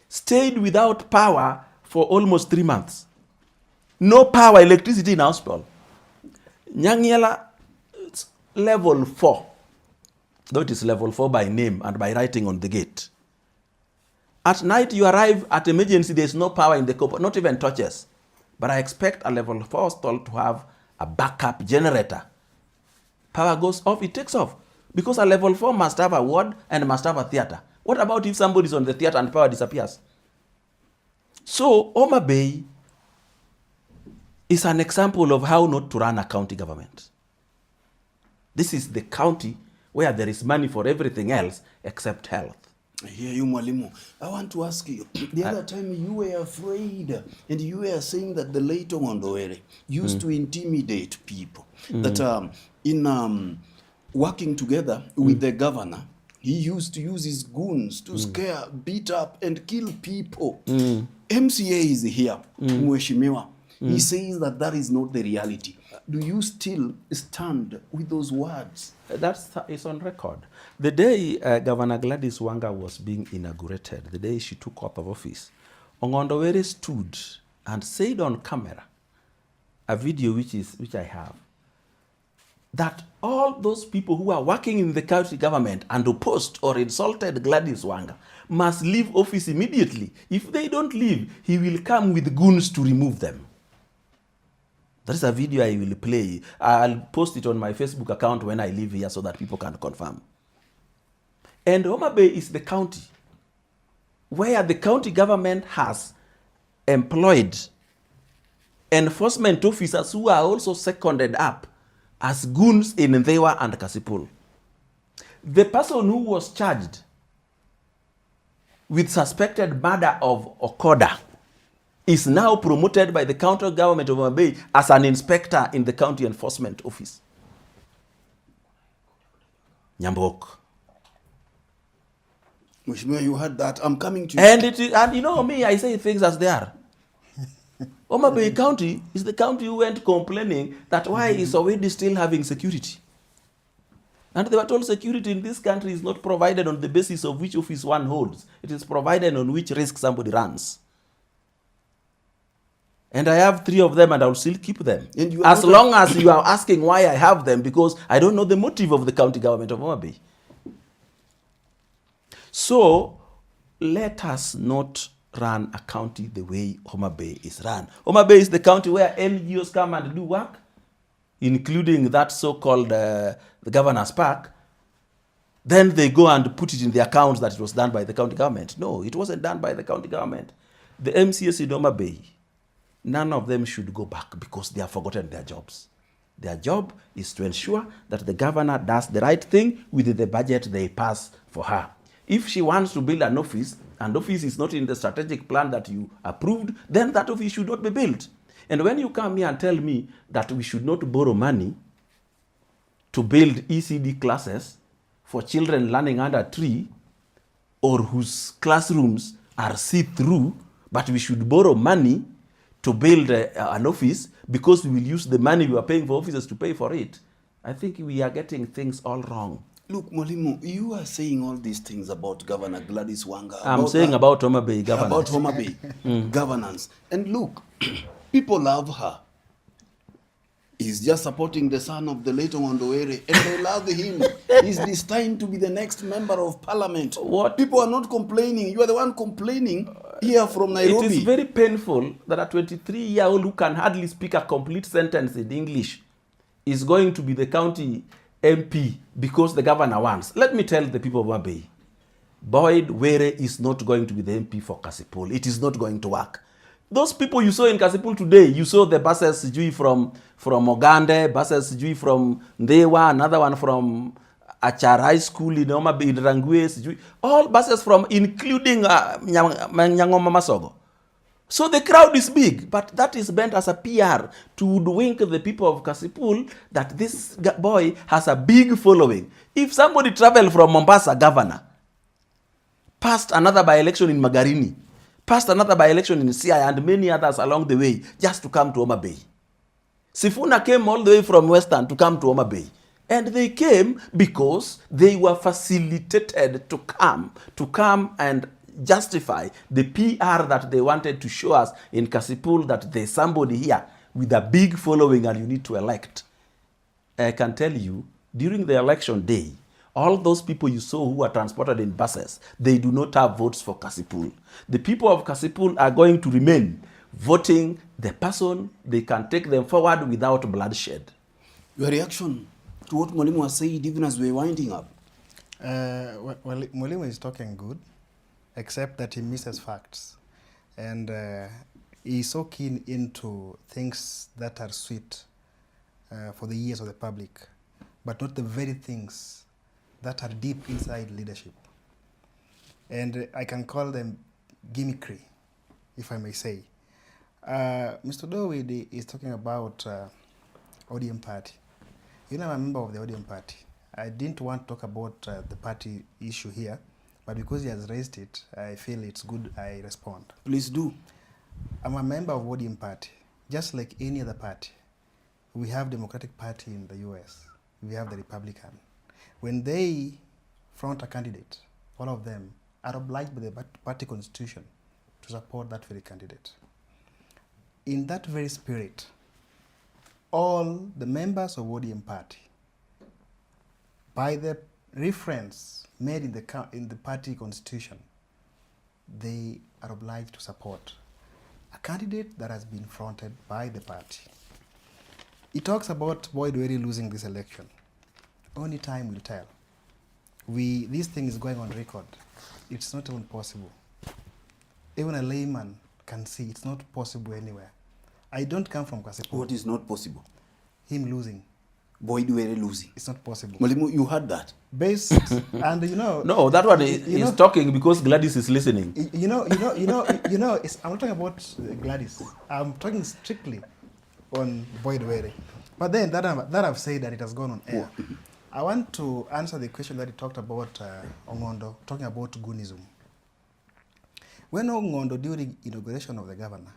stayed without power for almost 3 months. No power, electricity in hospital. Nyangiela, it's level 4. Though it is level 4 by name and by writing on the gate. At night you arrive at emergency, there is no power in the corp, not even torches. But I expect a level 4 hospital to have a backup generator. Power goes off, it takes off. Because a level 4 must have a ward and must have a theater. What about if somebody is on the theater and power disappears? So, Homa Bay is an example of how not to run a county government. This is the county where there is money for everything else except health. I hear you, Mwalimu. I want to ask you, the other time you were afraid and you were saying that the late Omollo Erick used to intimidate people. That in working together with the governor, he used to use his goons to scare, beat up, and kill people. MCA is here, Mheshimiwa. He says that that is not the reality. Do you still stand with those words? It's on record. The day Governor Gladys Wanga was being inaugurated, the day she took oath of office, Omollo Erick stood and said on camera, a video which I have, that all those people who are working in the county government and opposed or insulted Gladys Wanga must leave office immediately. If they don't leave, he will come with goons to remove them. That is a video I will play. I'll post it on my Facebook account when I leave here so that people can confirm. And Homa Bay is the county where the county government has employed enforcement officers who are also seconded up as goons in Ndewa and Kasipul. The person who was charged with suspected murder of Okoda is now promoted by the county government of Homa Bay as an inspector in the county enforcement office. Nyambok. Mheshimiwa, you heard that. I'm coming to you. And you know me, I say things as they are. Homa Bay County is the county who went complaining that why is Owidi still having security? And they were told security in this country is not provided on the basis of which office one holds. It is provided on which risk somebody runs. And I have 3 of them and I will still keep them. As long as you are asking why I have them, because I don't know the motive of the county government of Homa Bay. So, let us not run a county the way Homa Bay is run. Homa Bay is the county where NGOs come and do work, including that so-called the Governor's Park. Then they go and put it in the accounts that it was done by the county government. No, it wasn't done by the county government. The MCS in Homa Bay, none of them should go back because they have forgotten their jobs. Their job is to ensure that the governor does the right thing with the budget they pass for her. If she wants to build an office, and office is not in the strategic plan that you approved, then that office should not be built. And when you come here and tell me that we should not borrow money to build ECD classes for children learning under a tree or whose classrooms are see-through, but we should borrow money to build an office because we will use the money we are paying for officers to pay for it, I think we are getting things all wrong. Look, Mwalimu, you are saying all these things about Governor Gladys Wanga. I'm saying about Homa Bay governance. About Homa Bay governance. And look, people love her. He's just supporting the son of the late Omollo Erick, and they love him. He's destined to be the next member of parliament. What? People are not complaining. You are the one complaining here from Nairobi. It is very painful that a 23-year-old who can hardly speak a complete sentence in English is going to be the county MP because the governor wants. Let me tell the people of Homa Bay, Boyd Were is not going to be the MP for Kasipul. It is not going to work. Those people you saw in Kasipul today, you saw the buses from Ogande, buses from Ndewa, another one from Achar High School in Homa Bay, in Rangwe, all buses from, including Nyangoma Masogo. So the crowd is big, but that is meant as a PR to wink the people of Kasipul that this boy has a big following. If somebody travel from Mombasa, governor, passed another by-election in Magarini, passed another by-election in Siaya and many others along the way just to come to Homa Bay. Sifuna came all the way from Western to come to Homa Bay. And they came because they were facilitated to come and justify the PR that they wanted to show us in Kasipul, that there's somebody here with a big following and you need to elect. I can tell you, during the election day, all those people you saw who were transported in buses, they do not have votes for Kasipul. The people of Kasipul are going to remain voting the person they can take them forward without bloodshed. Your reaction to what Mwalimu was saying, even as we're winding up? Well, Mwalimu is talking good, except that he misses facts. And he's so keen into things that are sweet for the ears of the public, but not the very things that are deep inside leadership. And I can call them gimmickry, if I may say. Mr. Owidi is talking about ODM party. You know, I'm a member of the ODM party. I didn't want to talk about the party issue here, but because he has raised it, I feel it's good I respond. Please do. I'm a member of ODM party, just like any other party. We have Democratic Party in the US. We have the Republican. When they front a candidate, all of them are obliged by the party constitution to support that very candidate. In that very spirit, all the members of ODM party, by the reference made in the party constitution, they are obliged to support a candidate that has been fronted by the party. He talks about Boyd Were losing this election. Only time will tell. This thing is going on record. It's not even possible. Even a layman can see it's not possible anywhere. I don't come from Kasipul. What is not possible? Him losing. Boyd Were losing. It's not possible. Mwalimu, you heard that? Based, and you know. No, that one is talking because Gladys is listening. I'm not talking about Gladys. I'm talking strictly on Boyd Were. But then that I've said that it has gone on air. Oh. I want to answer the question that he talked about Ongondo, talking about goonism. When Ongondo, during inauguration of the governor,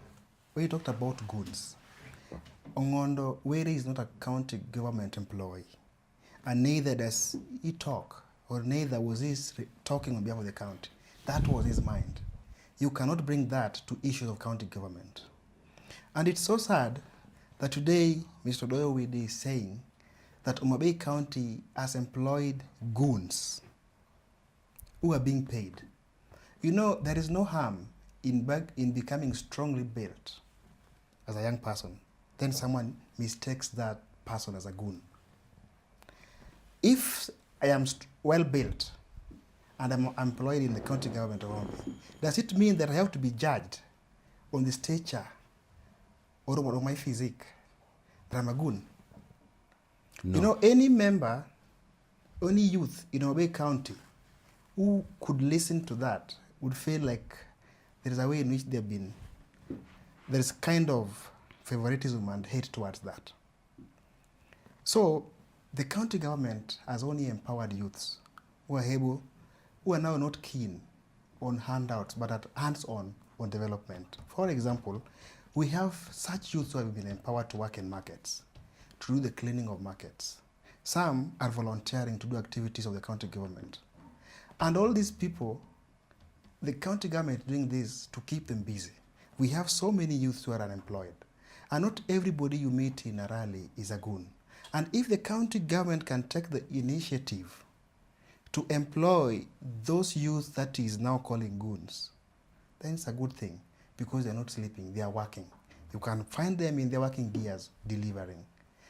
when he talked about goons, Ongondo Were is not a county government employee, and neither does he talk, or neither was he talking on behalf of the county. That was his mind. You cannot bring that to issues of county government. And it's so sad that today Mr. Owidi is saying that Homa Bay County has employed goons who are being paid. You know, there is no harm in becoming strongly built as a young person. Then someone mistakes that person as a goon. If I am well built and I'm employed in the county government of Homa Bay, does it mean that I have to be judged on the stature or on my physique that I'm a goon? No. You know, any member, any youth in Homa Bay County who could listen to that would feel like there is a way in which there is kind of favoritism and hate towards that. So the county government has only empowered youths who are now not keen on handouts but at hands-on on development. For example, we have such youths who have been empowered to work in markets, to do the cleaning of markets, Some are volunteering to do activities of the county government. And all these people, the county government is doing this to keep them busy. We have so many youths who are unemployed. And not everybody you meet in a rally is a goon. And if the county government can take the initiative to employ those youths that is now calling goons, then it's a good thing, because they're not sleeping, they are working. You can find them in their working gears delivering.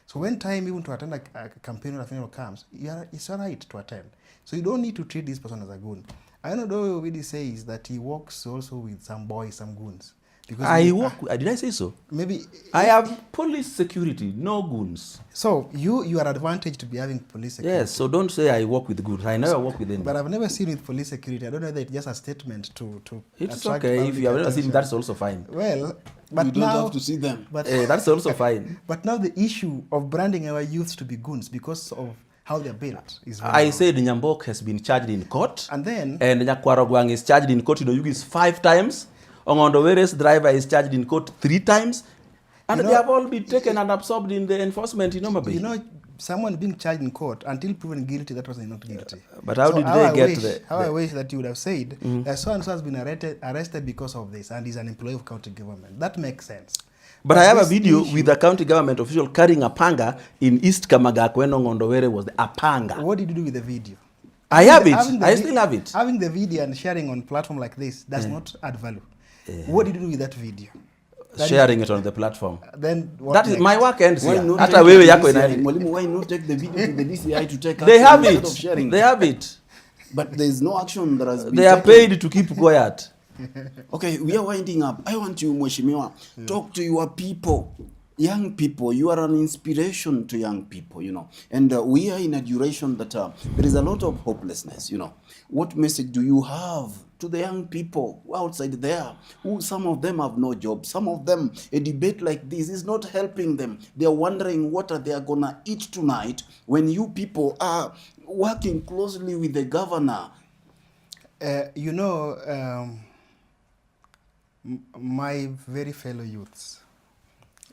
So when time even to attend a campaign or a funeral comes, it's all right to attend. So you don't need to treat this person as a goon. I know Owidi says that he works also with some boys, some goons. Because did I say so? Maybe I have police security, no goons. So you are advantaged to be having police security. Yes, so don't say I work with goons. I never work with any. But I've never seen with police security. I don't know whether it's just a statement to It's okay. If you have never seen, that's also fine. Well, but you don't have to see them. But That's also fine. But now the issue of branding our youths to be goons because of how they're built is very I wrong. said Nyambok has been charged in court. And then Nyakwarogwang is charged in court. Odoyo is 5 times. Ongondowere's driver is charged in court 3 times. And they have all been taken and absorbed in the enforcement in Homa Bay. You know, someone being charged in court until proven guilty, that person is not guilty. But how did they get I wish that you would have said that so-and-so has been arrested because of this and is an employee of county government. That makes sense. But I have a video with a county government official carrying a panga in East Kamagak when Ongondowere was a panga. What did you do with the video? I have it. I still have it. Having the video and sharing on platform like this does not add value. What did you do with that video? Sharing it on the platform. Then what that is next? my work ends Why here. not Hata take wewe the yako DCI? inani. Mwalimu, why not take the video to the DCI to take They action have instead of it. sharing? They have it. But there is no action that has been They are taken. paid to keep quiet. Okay, we are winding up. I want you, Mheshimiwa, talk to your people. Young people, you are an inspiration to young people, you know. And we are in a duration that there is a lot of hopelessness, you know. What message do you have to the young people outside there, who some of them have no job? Some of them, a debate like this is not helping them. They are wondering what are they going to eat tonight when you people are working closely with the governor. You know, my very fellow youths,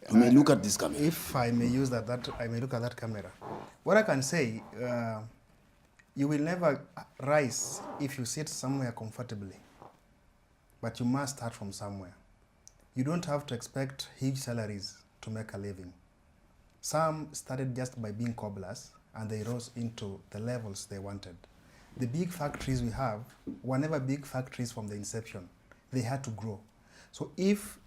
You may look at this camera. if I may use that I may look at that camera. What I can say, you will never rise if you sit somewhere comfortably, but you must start from somewhere. You don't have to expect huge salaries to make a living. Some started just by being cobblers, and they rose into the levels they wanted. The big factories we have were never big factories from the inception. They had to grow. So if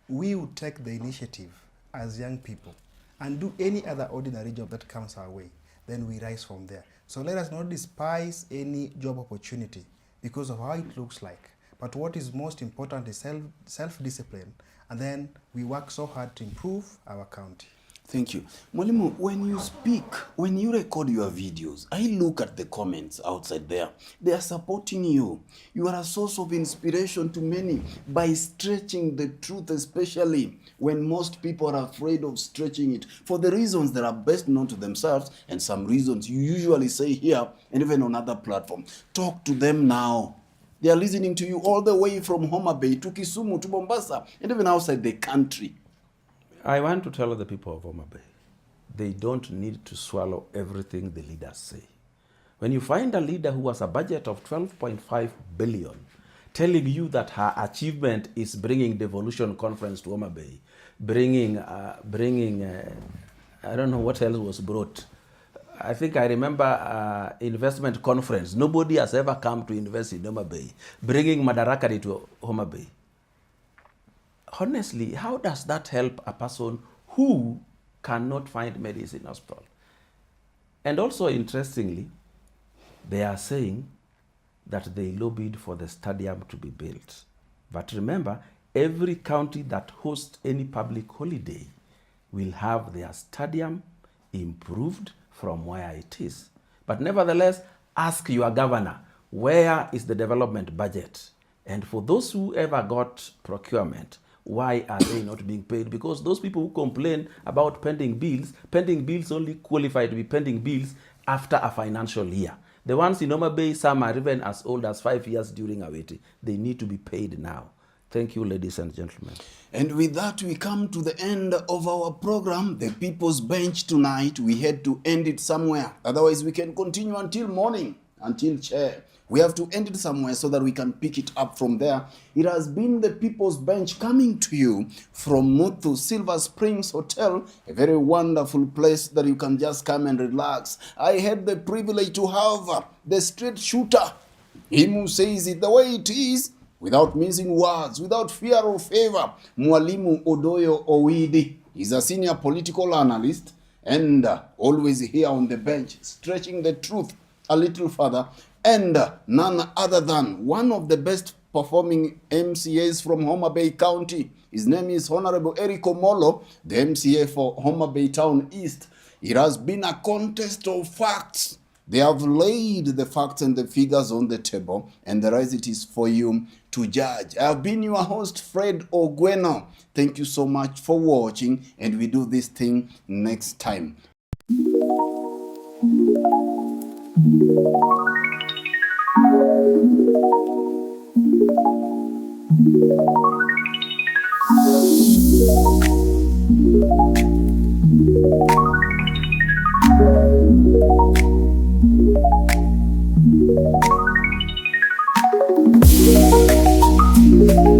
we would take the initiative as young people and do any other ordinary job that comes our way, then we rise from there. So let us not despise any job opportunity because of how it looks like. But what is most important is self-discipline, and then we work so hard to improve our county. Thank you. Mwalimu, when you speak, when you record your videos, I look at the comments outside there. They are supporting you. You are a source of inspiration to many by stretching the truth, especially when most people are afraid of stretching it for the reasons that are best known to themselves and some reasons you usually say here and even on other platforms. Talk to them now. They are listening to you all the way from Homa Bay to Kisumu to Mombasa and even outside the country. I want to tell the people of Homa Bay, they don't need to swallow everything the leaders say. When you find a leader who has a budget of 12.5 billion, telling you that her achievement is bringing devolution conference to Homa Bay, bringing I don't know what else was brought. I think I remember investment conference. Nobody has ever come to invest in Homa Bay, bringing Madarakari to Homa Bay. Honestly, how does that help a person who cannot find medicine hospital? And also, interestingly, they are saying that they lobbied for the stadium to be built. But remember, every county that hosts any public holiday will have their stadium improved from where it is. But nevertheless, ask your governor, where is the development budget? And for those who ever got procurement, why are they not being paid? Because those people who complain about pending bills only qualify to be pending bills after a financial year. The ones in Homa Bay, some are even as old as 5 years during Owidi. They need to be paid now. Thank you, ladies and gentlemen. And with that, we come to the end of our program, the People's Bench tonight. We had to end it somewhere. Otherwise, we can continue until morning, until chair. We have to end it somewhere so that we can pick it up from there. It has been the People's Bench coming to you from Muthu Silver Springs Hotel, a very wonderful place that you can just come and relax. I had the privilege to have the straight shooter, him who says it the way it is, without missing words, without fear or favor, Mwalimu Odoyo Owidi. He's a senior political analyst and always here on the bench, stretching the truth a little further, and none other than one of the best performing MCAs from Homa Bay County. His name is Honorable Erick Omollo, the MCA for Homa Bay Town East. It has been a contest of facts. They have laid the facts and the figures on the table, and the rest it is for you to judge. I have been your host, Fred Ogweno. Thank you so much for watching, and we do this thing next time. Thank you.